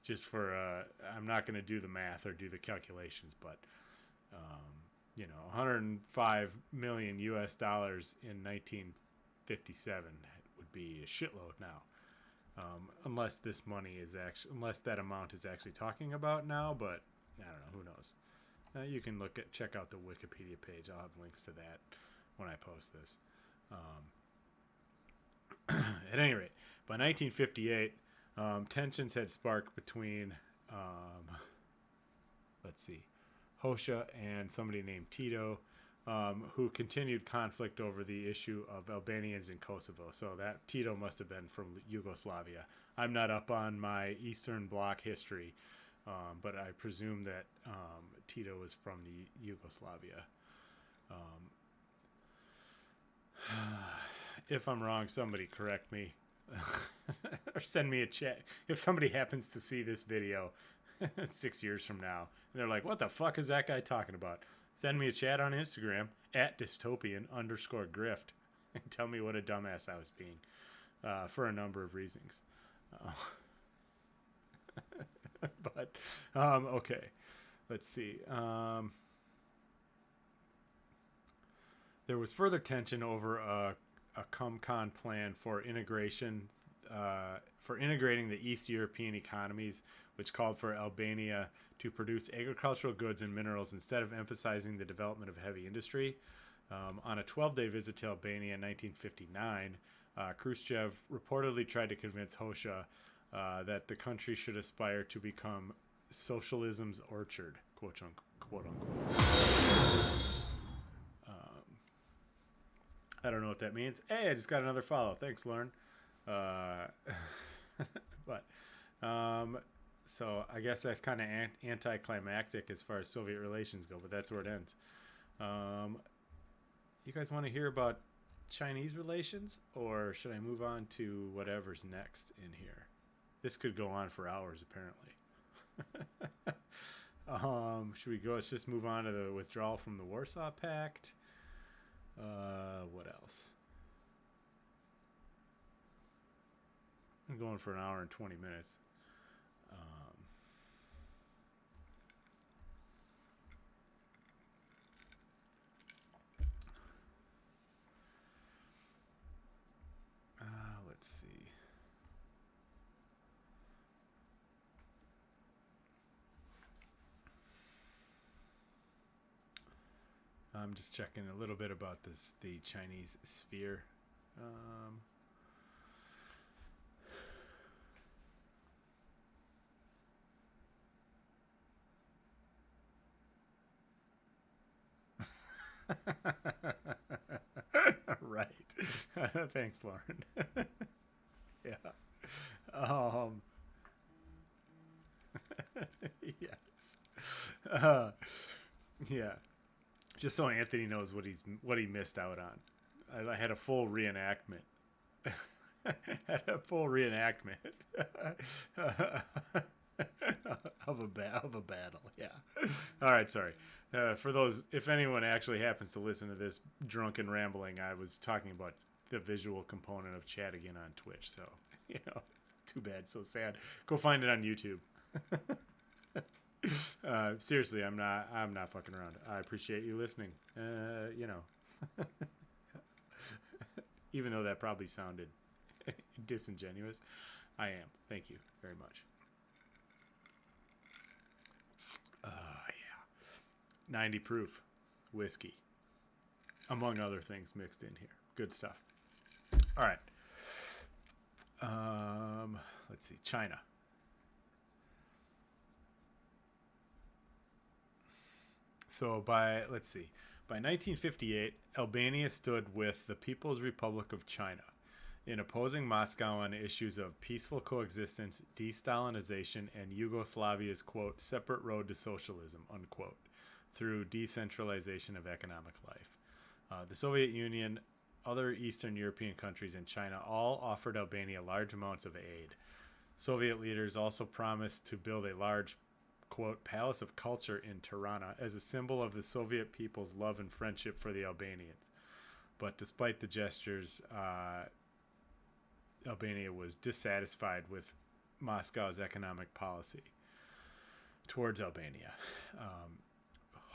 Just for, I'm not going to do the math or do the calculations, but, 105 million US dollars in 1957 would be a shitload now. Unless that amount is actually talking about now, but I don't know, who knows. You can check out the Wikipedia page. I'll have links to that when I post this. At any rate, by 1958, tensions had sparked between, Hoxha and somebody named Tito, who continued conflict over the issue of Albanians in Kosovo. So that Tito must have been from Yugoslavia. I'm not up on my Eastern Bloc history, but I presume that Tito was from the Yugoslavia. if I'm wrong, somebody correct me or send me a chat. If somebody happens to see this video 6 years from now and they're like, what the fuck is that guy talking about? Send me a chat on Instagram at dystopian_grift and tell me what a dumbass I was being for a number of reasons. But, okay. Let's see. There was further tension over a CumCon plan for integrating the East European economies, which called for Albania to produce agricultural goods and minerals instead of emphasizing the development of heavy industry. On a 12-day visit to Albania in 1959, Khrushchev reportedly tried to convince Hoxha that the country should aspire to become socialism's orchard, quote unquote. I don't know what that means. Hey, I just got another follow. Thanks, Lauren. But so I guess that's kind of anticlimactic as far as Soviet relations go, but that's where it ends. You guys want to hear about Chinese relations, or should I move on to whatever's next in here? This could go on for hours, apparently. Should we go? Let's just move on to the withdrawal from the Warsaw Pact. What else? I'm going for an hour and 20 minutes. Let's see. I'm just checking a little bit about the Chinese sphere. Right. Thanks, Lauren. Yeah. Yes. Yeah. Just so Anthony knows what he missed out on. I had a full reenactment. Of a battle. Yeah. All right. Sorry. For those, if anyone actually happens to listen to this drunken rambling, I was talking about the visual component of chat again on Twitch. So, too bad. So sad. Go find it on YouTube. Seriously, I'm not fucking around. I appreciate you listening. Even though that probably sounded disingenuous, I am. Thank you very much. Yeah. 90 proof whiskey, among other things mixed in here. Good stuff. All right. Let's see. China. So by 1958, Albania stood with the People's Republic of China in opposing Moscow on issues of peaceful coexistence, de-Stalinization, and Yugoslavia's, quote, separate road to socialism, unquote, through decentralization of economic life. The Soviet Union, other Eastern European countries, and China all offered Albania large amounts of aid. Soviet leaders also promised to build a large, quote, palace of culture in Tirana as a symbol of the Soviet people's love and friendship for the Albanians. But despite the gestures, Albania was dissatisfied with Moscow's economic policy towards Albania.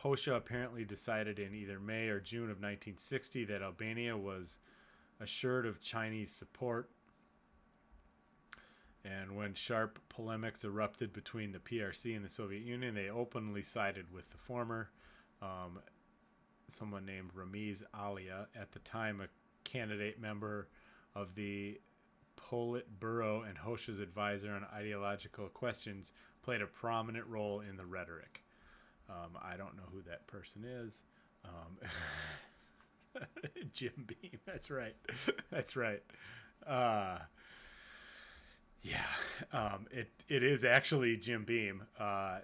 Hoxha apparently decided in either May or June of 1960 that Albania was assured of Chinese support. And when sharp polemics erupted between the PRC and the Soviet Union, they openly sided with the former. Someone named Ramiz Alia, at the time a candidate member of the Politburo and Hoxha's advisor on ideological questions, played a prominent role in the rhetoric. I don't know who that person is. Jim Beam. That's right. That's right. Yeah. It is actually Jim Beam. I'm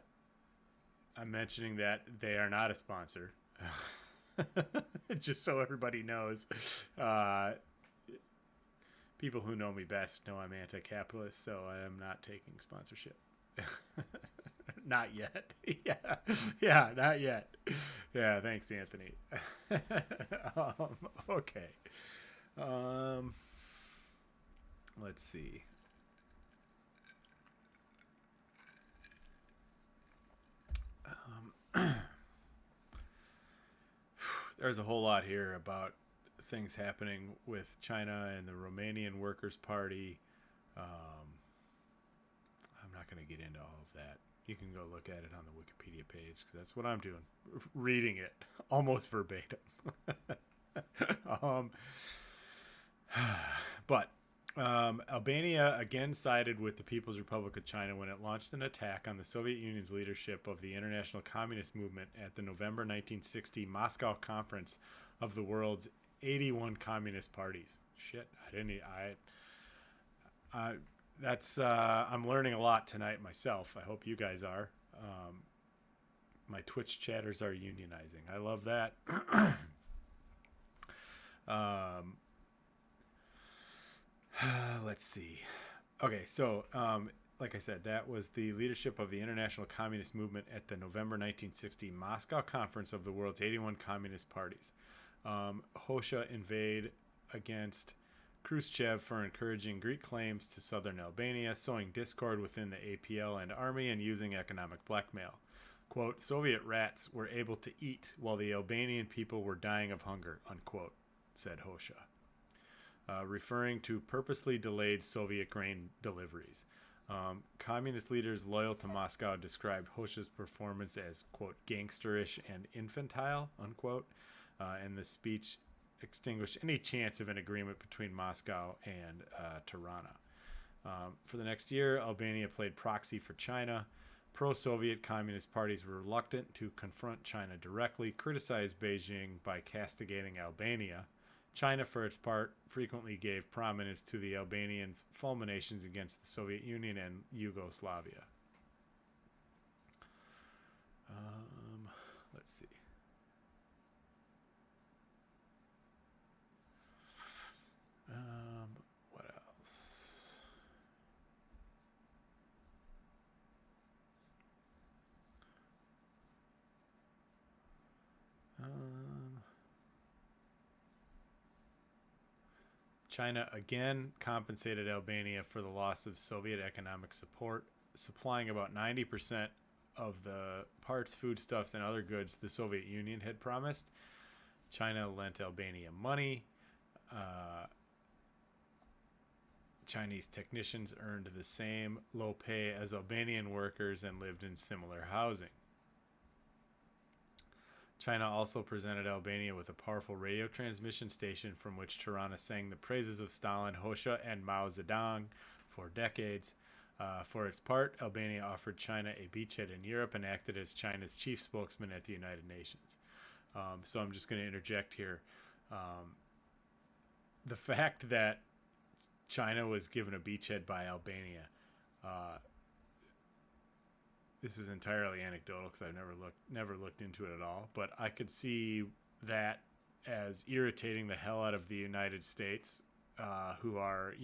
mentioning that they are not a sponsor. Just so everybody knows. people who know me best know I'm anti-capitalist, so I am not taking sponsorship. Not yet. Yeah, not yet. Yeah, thanks, Anthony. Okay. Let's see. There's a whole lot here about things happening with China and the Romanian Workers' Party. I'm not going to get into all of that. You can go look at it on the Wikipedia page because that's what I'm doing, reading it almost verbatim. But Albania again sided with the People's Republic of China when it launched an attack on the Soviet Union's leadership of the International Communist Movement at the November 1960 Moscow Conference of the world's 81 communist parties. Shit, I'm learning a lot tonight myself. I hope you guys are. My Twitch chatters are unionizing. I love that. Let's see. Okay, so like I said, that was the leadership of the International Communist Movement at the November 1960 Moscow Conference of the world's 81 communist parties. Hoxha invade against Khrushchev for encouraging Greek claims to southern Albania, sowing discord within the APL and army, and using economic blackmail. Quote, Soviet rats were able to eat while the Albanian people were dying of hunger, unquote, said Hoxha. Referring to purposely delayed Soviet grain deliveries. Communist leaders loyal to Moscow described Hoxha's performance as, quote, gangsterish and infantile, unquote, and the speech extinguished any chance of an agreement between Moscow and Tirana. For the next year, Albania played proxy for China. Pro-Soviet communist parties were reluctant to confront China directly, criticized Beijing by castigating Albania. China, for its part, frequently gave prominence to the Albanians' fulminations against the Soviet Union and Yugoslavia. Let's see. What else? China again compensated Albania for the loss of Soviet economic support, supplying about 90% of the parts, foodstuffs, and other goods the Soviet Union had promised. China lent Albania money. Chinese technicians earned the same low pay as Albanian workers and lived in similar housing. China also presented Albania with a powerful radio transmission station from which Tirana sang the praises of Stalin, Hoxha, and Mao Zedong for decades. For its part, Albania offered China a beachhead in Europe and acted as China's chief spokesman at the United Nations. So I'm just going to interject here. The fact that China was given a beachhead by Albania, this is entirely anecdotal because I've never looked into it at all, but I could see that as irritating the hell out of the United States, who are,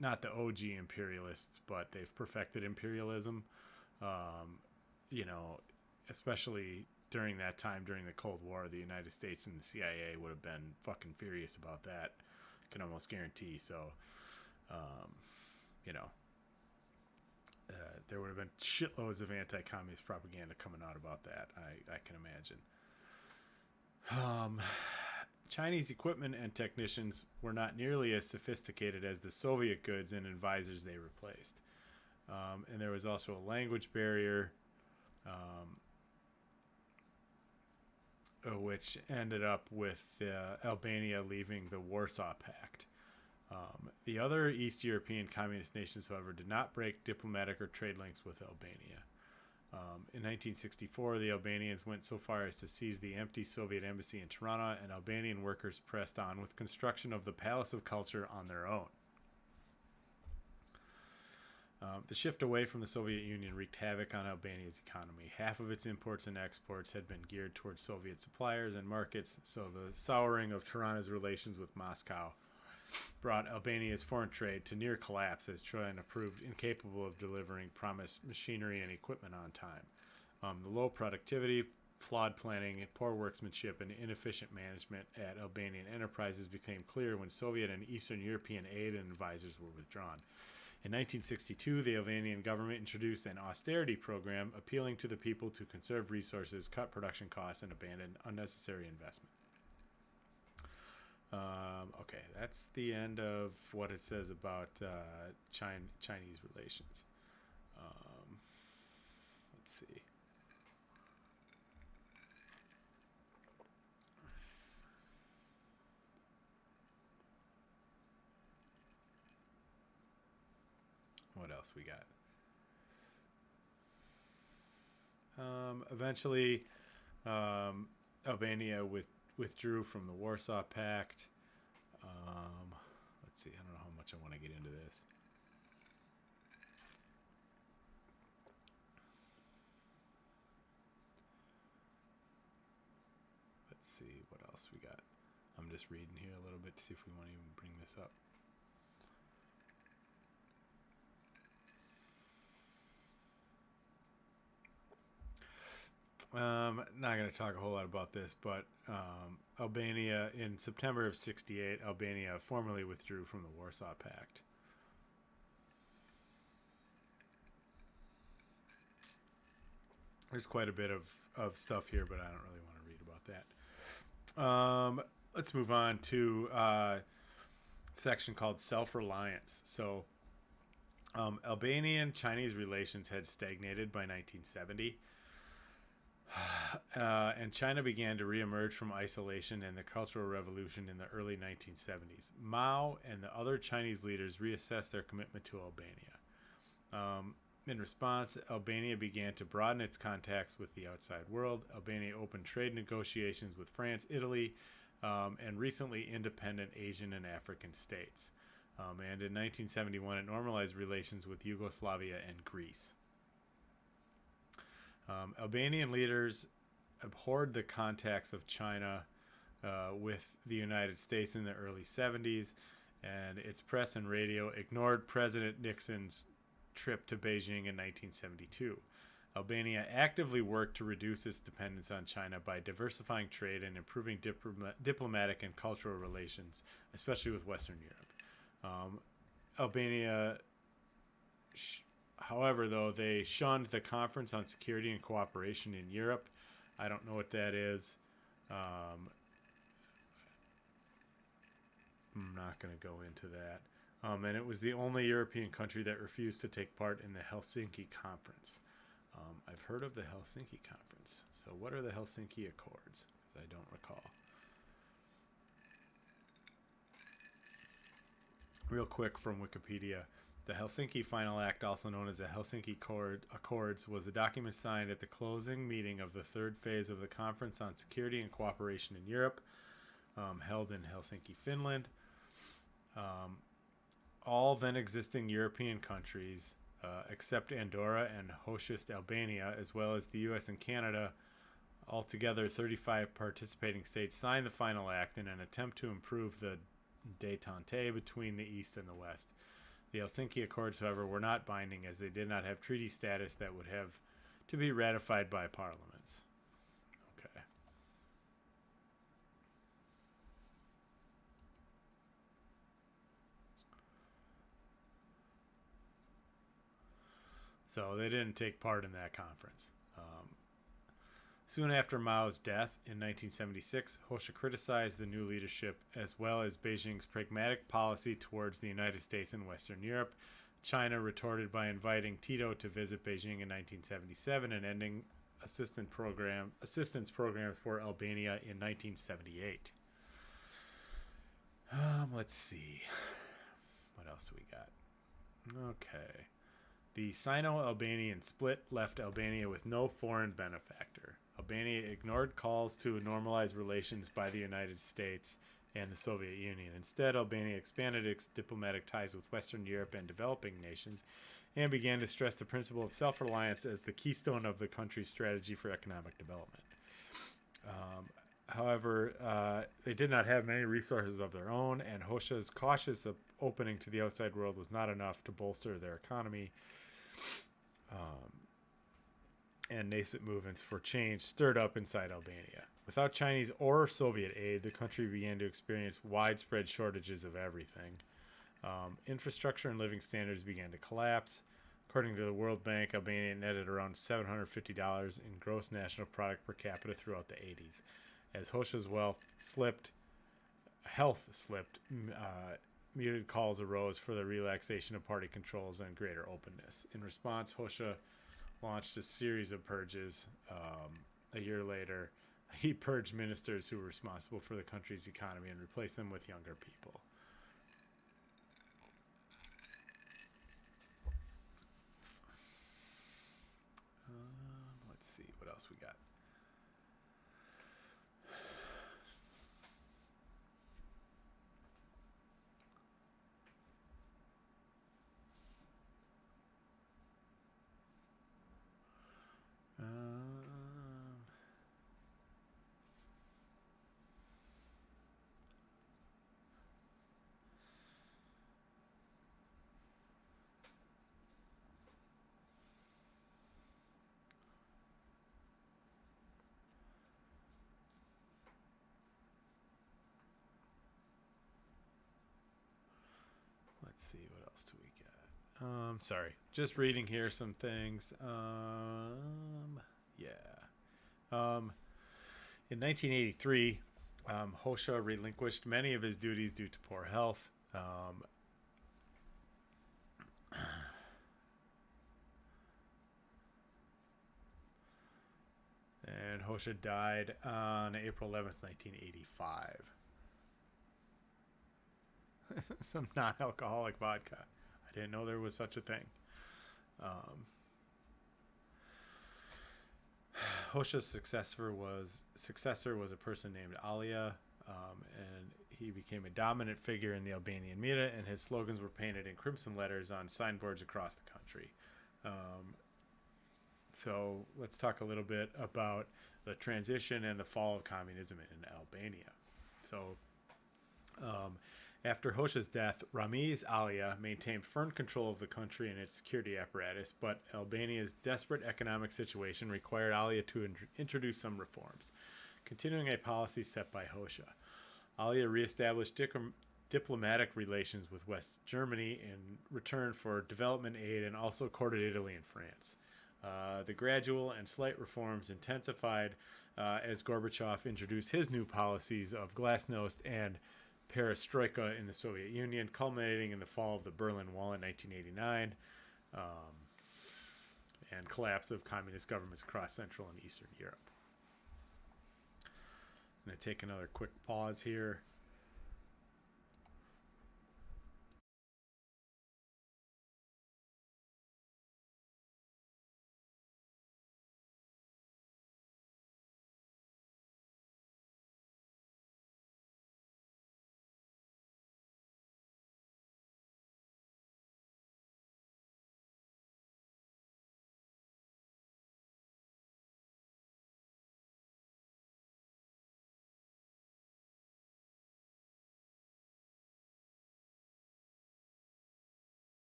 not the OG imperialists, but they've perfected imperialism. Especially during that time, during the Cold War, the United States and the CIA would have been fucking furious about that. I can almost guarantee. So, there would have been shitloads of anti-communist propaganda coming out about that, I can imagine. Chinese equipment and technicians were not nearly as sophisticated as the Soviet goods and advisors they replaced. And there was also a language barrier, which ended up with Albania leaving the Warsaw Pact. The other East European communist nations, however, did not break diplomatic or trade links with Albania. In 1964, the Albanians went so far as to seize the empty Soviet embassy in Tirana, and Albanian workers pressed on with construction of the Palace of Culture on their own. The shift away from the Soviet Union wreaked havoc on Albania's economy. Half of its imports and exports had been geared towards Soviet suppliers and markets, so the souring of Tirana's relations with Moscow brought Albania's foreign trade to near collapse as China proved incapable of delivering promised machinery and equipment on time. The low productivity, flawed planning, poor workmanship, and inefficient management at Albanian enterprises became clear when Soviet and Eastern European aid and advisors were withdrawn. In 1962, the Albanian government introduced an austerity program appealing to the people to conserve resources, cut production costs, and abandon unnecessary investment. Okay, that's the end of what it says about Chinese relations. Let's see. What else we got? Eventually, Albania withdrew from the Warsaw Pact. Let's see. I don't know how much I want to get into this. Let's see what else we got. I'm just reading here a little bit to see if we want to even bring this up. Not going to talk a whole lot about this, but Albania, in September of '68, Albania formally withdrew from the Warsaw Pact. There's quite a bit of stuff here, but I don't really want to read about that. Let's move on to a section called Self-Reliance. So Albanian-Chinese relations had stagnated by 1970. And China began to reemerge from isolation and the Cultural Revolution in the early 1970s. Mao and the other Chinese leaders reassessed their commitment to Albania. In response, Albania began to broaden its contacts with the outside world. Albania opened trade negotiations with France, Italy, and recently independent Asian and African states. And in 1971, it normalized relations with Yugoslavia and Greece. Albanian leaders abhorred the contacts of China with the United States in the early 70s, and its press and radio ignored President Nixon's trip to Beijing in 1972. Albania actively worked to reduce its dependence on China by diversifying trade and improving diplomatic and cultural relations, especially with Western Europe. Albania... However, though, they shunned the Conference on Security and Cooperation in Europe. I don't know what that is. I'm not going to go into that. And it was the only European country that refused to take part in the Helsinki Conference. I've heard of the Helsinki Conference. So what are the Helsinki Accords? I don't recall. Real quick from Wikipedia. The Helsinki Final Act, also known as the Helsinki Accords, was a document signed at the closing meeting of the third phase of the Conference on Security and Cooperation in Europe, held in Helsinki, Finland. All then existing European countries, except Andorra and Socialist Albania, as well as the U.S. and Canada, altogether 35 participating states, signed the Final Act in an attempt to improve the détente between the East and the West. The Helsinki Accords, however, were not binding as they did not have treaty status that would have to be ratified by parliaments. Okay. So they didn't take part in that conference. Soon after Mao's death in 1976, Hoxha criticized the new leadership as well as Beijing's pragmatic policy towards the United States and Western Europe. China retorted by inviting Tito to visit Beijing in 1977 and ending assistance programs for Albania in 1978. Let's see. What else do we got? Okay. The Sino-Albanian split left Albania with no foreign benefactor. Albania ignored calls to normalize relations by the United States and the Soviet Union. Instead, Albania expanded its diplomatic ties with Western Europe and developing nations and began to stress the principle of self-reliance as the keystone of the country's strategy for economic development. However, they did not have many resources of their own, and Hosha's cautious opening to the outside world was not enough to bolster their economy. And nascent movements for change stirred up inside Albania. Without Chinese or Soviet aid, the country began to experience widespread shortages of everything. Infrastructure and living standards began to collapse. According to the World Bank, Albania netted around $750 in gross national product per capita throughout the 80s. As Hosha's health slipped, muted calls arose for the relaxation of party controls and greater openness. In response, Hosha launched a series of purges. A year later, he purged ministers who were responsible for the country's economy and replaced them with younger people. Let's see what else we got. Let's see, what else do we got? Sorry, just reading here some things. In 1983, Hosha relinquished many of his duties due to poor health. And Hosha died on April 11th, 1985. Some non-alcoholic vodka. I didn't know there was such a thing. Hosha's successor was a person named Alia, and he became a dominant figure in the Albanian media, and his slogans were painted in crimson letters on signboards across the country. So let's talk a little bit about the transition and the fall of communism in Albania. So after Hosha's death, Ramiz Alia maintained firm control of the country and its security apparatus, but Albania's desperate economic situation required Alia to introduce some reforms, continuing a policy set by Hosha. Alia reestablished diplomatic relations with West Germany in return for development aid and also courted Italy and France. The gradual and slight reforms intensified as Gorbachev introduced his new policies of glasnost and perestroika in the Soviet Union, culminating in the fall of the Berlin Wall in 1989 and collapse of communist governments across Central and Eastern Europe. I'm going to take another quick pause here.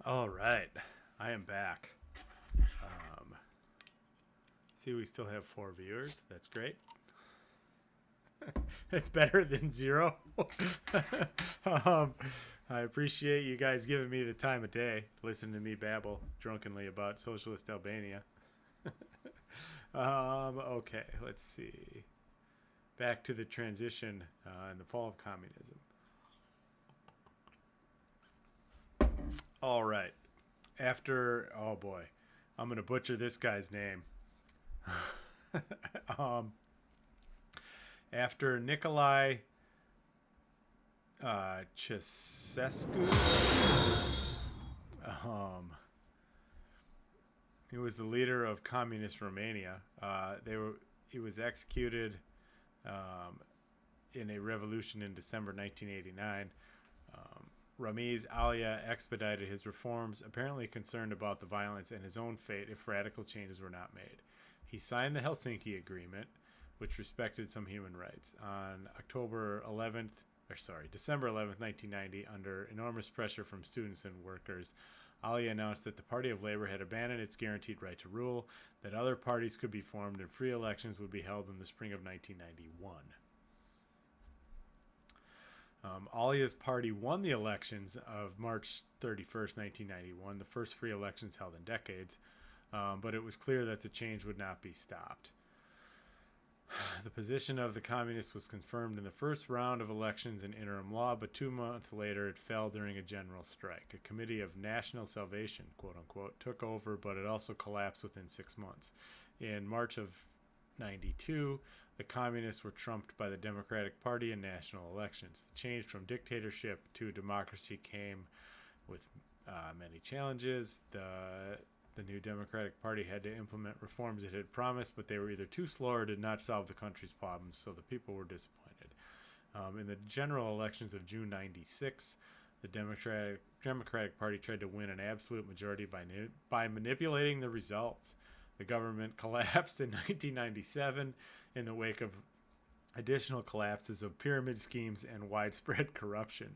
All right, I am back. See, we still have 4 viewers. That's great. It's better than zero. um, I appreciate you guys giving me the time of day, listening to me babble drunkenly about Socialist Albania. Okay, let's see. Back to the transition and the fall of communism. All right. Oh boy, I'm going to butcher this guy's name. After Nikolai Ceausescu, he was the leader of communist Romania. He was executed in a revolution in December 1989. Ramiz Alia expedited his reforms, apparently concerned about the violence and his own fate if radical changes were not made. He signed the Helsinki Agreement, which respected some human rights. On December 11th, 1990, under enormous pressure from students and workers, Ali announced that the Party of Labor had abandoned its guaranteed right to rule, that other parties could be formed, and free elections would be held in the spring of 1991. Alia's party won the elections of March 31st, 1991, the first free elections held in decades, but it was clear that the change would not be stopped. The position of the communists was confirmed in the first round of elections in interim law, but 2 months later it fell during a general strike. A committee of national salvation, quote unquote, took over, but it also collapsed within 6 months. In March of 92, the communists were trumped by the Democratic Party in national elections. The change from dictatorship to democracy came with many challenges. The new Democratic Party had to implement reforms it had promised, but they were either too slow or did not solve the country's problems, so the people were disappointed. In the general elections of June 96, the Democratic Party tried to win an absolute majority by manipulating the results. The government collapsed in 1997 in the wake of additional collapses of pyramid schemes and widespread corruption.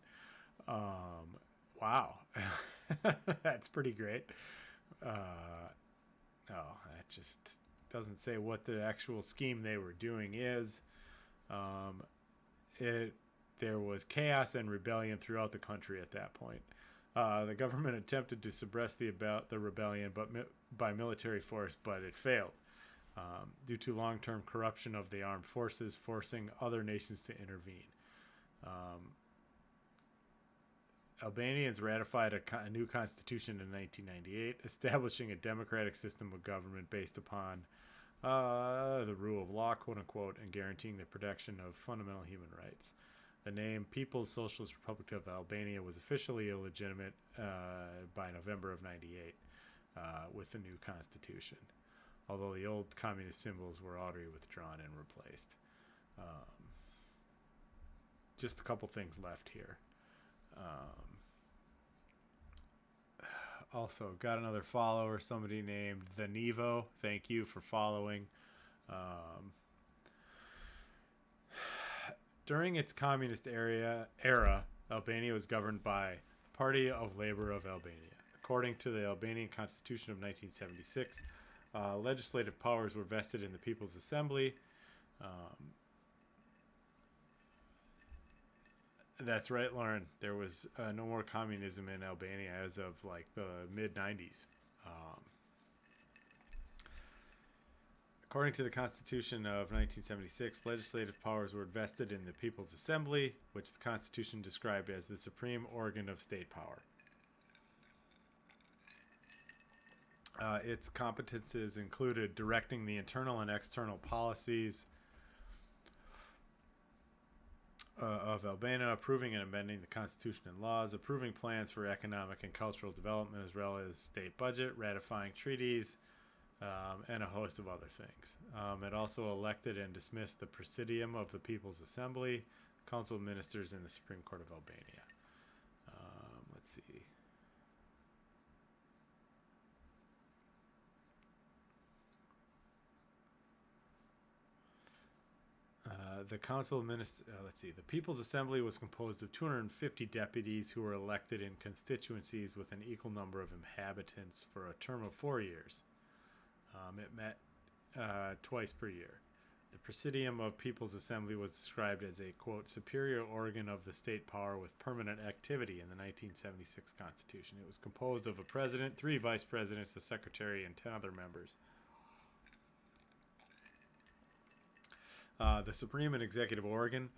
Wow. That's pretty great. That just doesn't say what the actual scheme they were doing is. There was chaos and rebellion throughout the country at that point. The government attempted to suppress the rebellion by military force, but it failed due to long-term corruption of the armed forces, forcing other nations to intervene. Albanians ratified a new constitution in 1998, establishing a democratic system of government based upon the rule of law, quote unquote, and guaranteeing the protection of fundamental human rights. The name People's Socialist Republic of Albania was officially illegitimate by November of 98 with the new constitution, although the old communist symbols were already withdrawn and replaced. Just a couple things left here. Also, got another follower, somebody named The Nevo. Thank you for following. During its communist era, Albania was governed by the Party of Labor of Albania. According to the Albanian Constitution of 1976, legislative powers were vested in the People's Assembly. That's right, Lauren. There was no more communism in Albania as of like the mid-90s. According to the Constitution of 1976, legislative powers were vested in the People's Assembly, which the Constitution described as the supreme organ of state power. Its competences included directing the internal and external policies of Albania, approving and amending the Constitution and laws, approving plans for economic and cultural development, as well as state budget, ratifying treaties, and a host of other things. It also elected and dismissed the Presidium of the People's Assembly, Council of Ministers, and the Supreme Court of Albania. Let's see. The Council of Ministers, the People's Assembly was composed of 250 deputies who were elected in constituencies with an equal number of inhabitants for a term of 4 years. It met twice per year. The Presidium of People's Assembly was described as a, quote, superior organ of the state power with permanent activity in the 1976 Constitution. It was composed of a president, 3 vice presidents, a secretary, and 10 other members. The supreme and executive organ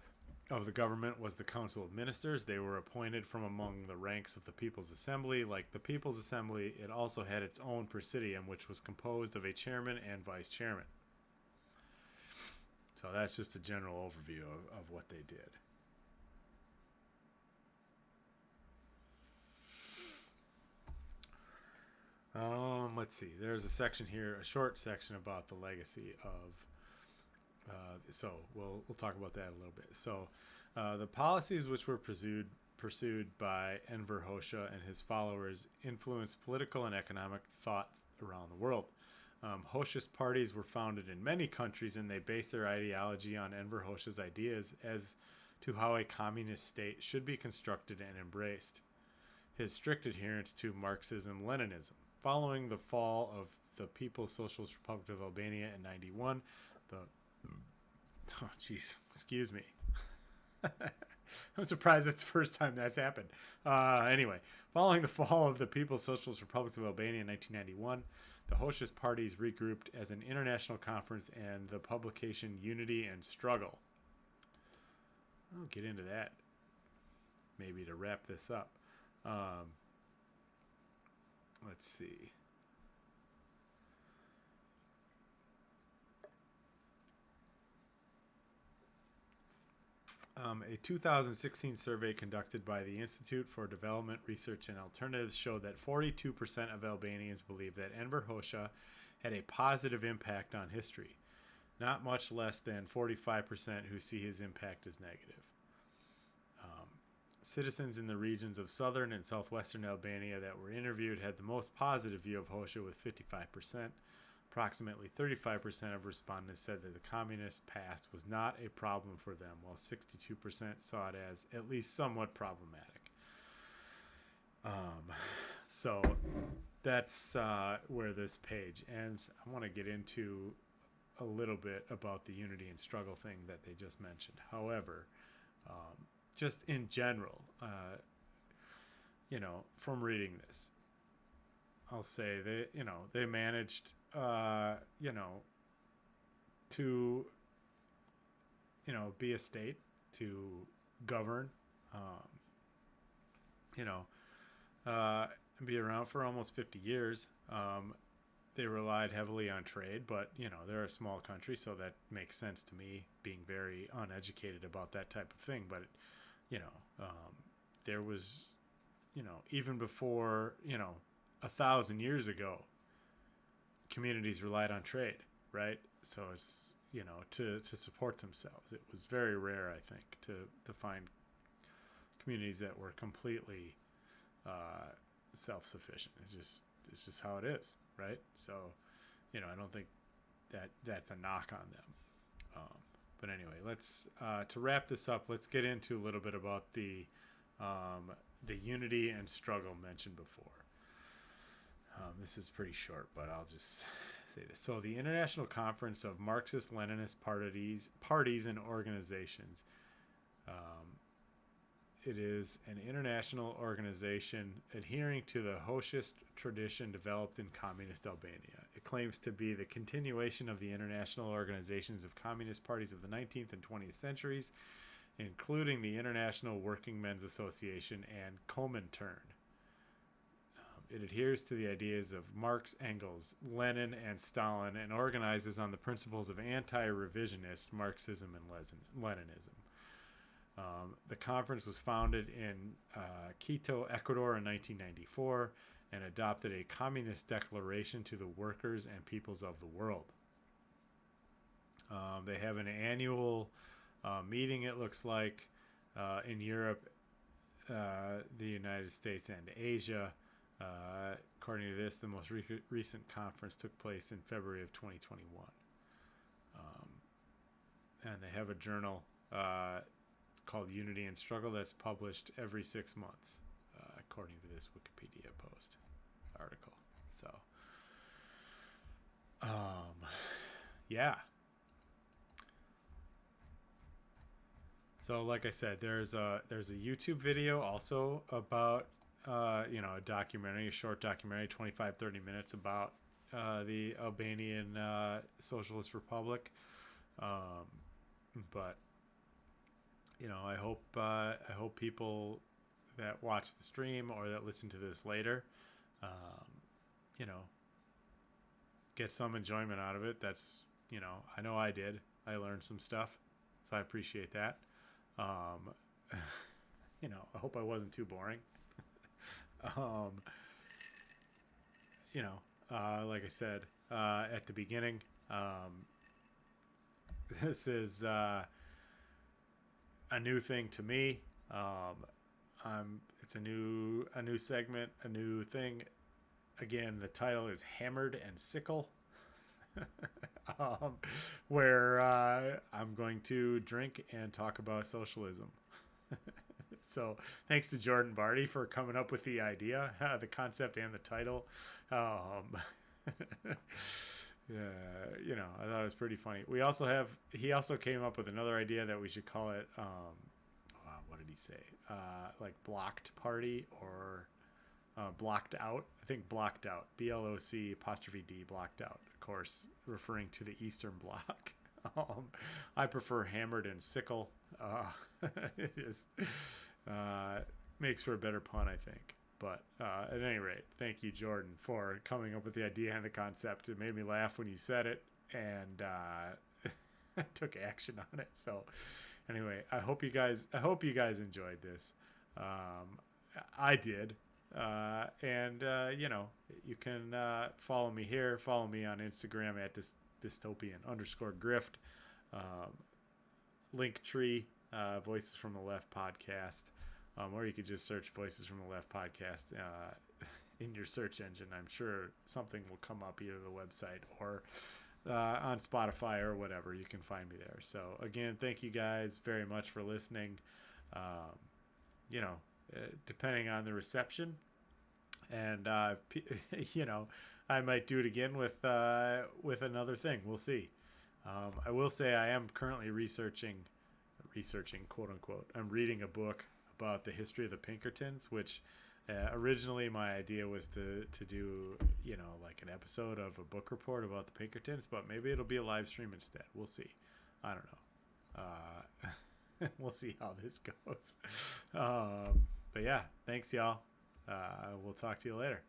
of the government was the Council of Ministers. They were appointed from among the ranks of the People's Assembly. Like the People's Assembly, it also had its own presidium, which was composed of a chairman and vice chairman. So that's just a general overview of what they did. Let's see. There's a section here, a short section about the legacy of. So we'll talk about that a little bit. So the policies which were pursued by Enver Hoxha and his followers influenced political and economic thought around the world. Hoxha's parties were founded in many countries, and they based their ideology on Enver Hoxha's ideas as to how a communist state should be constructed and embraced. His strict adherence to Marxism-Leninism. Following the fall of the People's Socialist Republic of Albania in 1991, excuse me. I'm surprised it's the first time that's happened. Anyway, following the fall of the People's Socialist Republic of Albania in 1991, the Hoxha's parties regrouped as an international conference and the publication Unity and Struggle. I'll get into that maybe to wrap this up. Let's see. A 2016 survey conducted by the Institute for Development Research and Alternatives showed that 42% of Albanians believe that Enver Hoxha had a positive impact on history, not much less than 45% who see his impact as negative. Citizens in the regions of southern and southwestern Albania that were interviewed had the most positive view of Hoxha with 55%. Approximately 35% of respondents said that the communist past was not a problem for them, while 62% saw it as at least somewhat problematic. So that's where this page ends. I want to get into a little bit about the unity and struggle thing that they just mentioned. However, just in general, from reading this, I'll say they managed to be a state, to govern, be around for almost 50 years. They relied heavily on trade, but they're a small country, so that makes sense to me, being very uneducated about that type of thing. But there was even before 1,000 years ago, communities relied on trade, right? So it's to support themselves. It was very rare, I think, to find communities that were completely self-sufficient. It's just how it is, right? So I don't think that's a knock on them. But anyway, let's to wrap this up, let's get into a little bit about the unity and struggle mentioned before. This is pretty short, but I'll just say this. So the International Conference of Marxist-Leninist parties and organizations. It is an international organization adhering to the Hoxhist tradition developed in communist Albania. It claims to be the continuation of the international organizations of communist parties of the 19th and 20th centuries, including the International Working Men's Association and Comintern. It adheres to the ideas of Marx, Engels, Lenin, and Stalin, and organizes on the principles of anti-revisionist Marxism and Leninism. The conference was founded in Quito, Ecuador in 1994 and adopted a communist declaration to the workers and peoples of the world. They have an annual meeting, it looks like, in Europe, the United States, and Asia. According to this, the most recent conference took place in February of 2021. And they have a journal called Unity and Struggle that's published every 6 months, according to this Wikipedia post article. So, yeah. So, like I said, there's a YouTube video also about a documentary, a short documentary, 25, 30 minutes about the Albanian Socialist Republic. Um, but I hope people that watch the stream or that listen to this later, um, you know, get some enjoyment out of it. That's I know I did. I learned some stuff, so I appreciate that. Um, I hope I wasn't too boring. um, like I said at the beginning, this is a new thing to me. It's a new segment, a new thing. Again, the title is Hammered and Sickle, um, where I'm going to drink and talk about socialism. So thanks to Jordon Barney for coming up with the idea, the concept, and the title. Yeah, I thought it was pretty funny. He also came up with another idea that we should call it, what did he say? Like blocked party or blocked out. I think blocked out. BLOC''D blocked out. Of course, referring to the Eastern Bloc. I prefer hammered and sickle. It just makes for a better pun, I think. But at any rate, thank you, Jordon, for coming up with the idea and the concept. It made me laugh when you said it, and I took action on it. So anyway, I hope you guys enjoyed this. I did. And you can follow me here. Follow me on Instagram at dystopian_grift. Linktree, Voices from the Left podcast. Or you could just search Voices from the Left podcast in your search engine. I'm sure something will come up, either the website or on Spotify or whatever. You can find me there. So again, thank you guys very much for listening. Depending on the reception, and I might do it again with another thing. We'll see. I will say I am currently researching, quote unquote. I'm reading a book about the history of the Pinkertons, which originally my idea was to do like an episode of a book report about the Pinkertons, but maybe it'll be a live stream instead. We'll see. I don't know. We'll see how this goes. But yeah, thanks y'all. We'll talk to you later.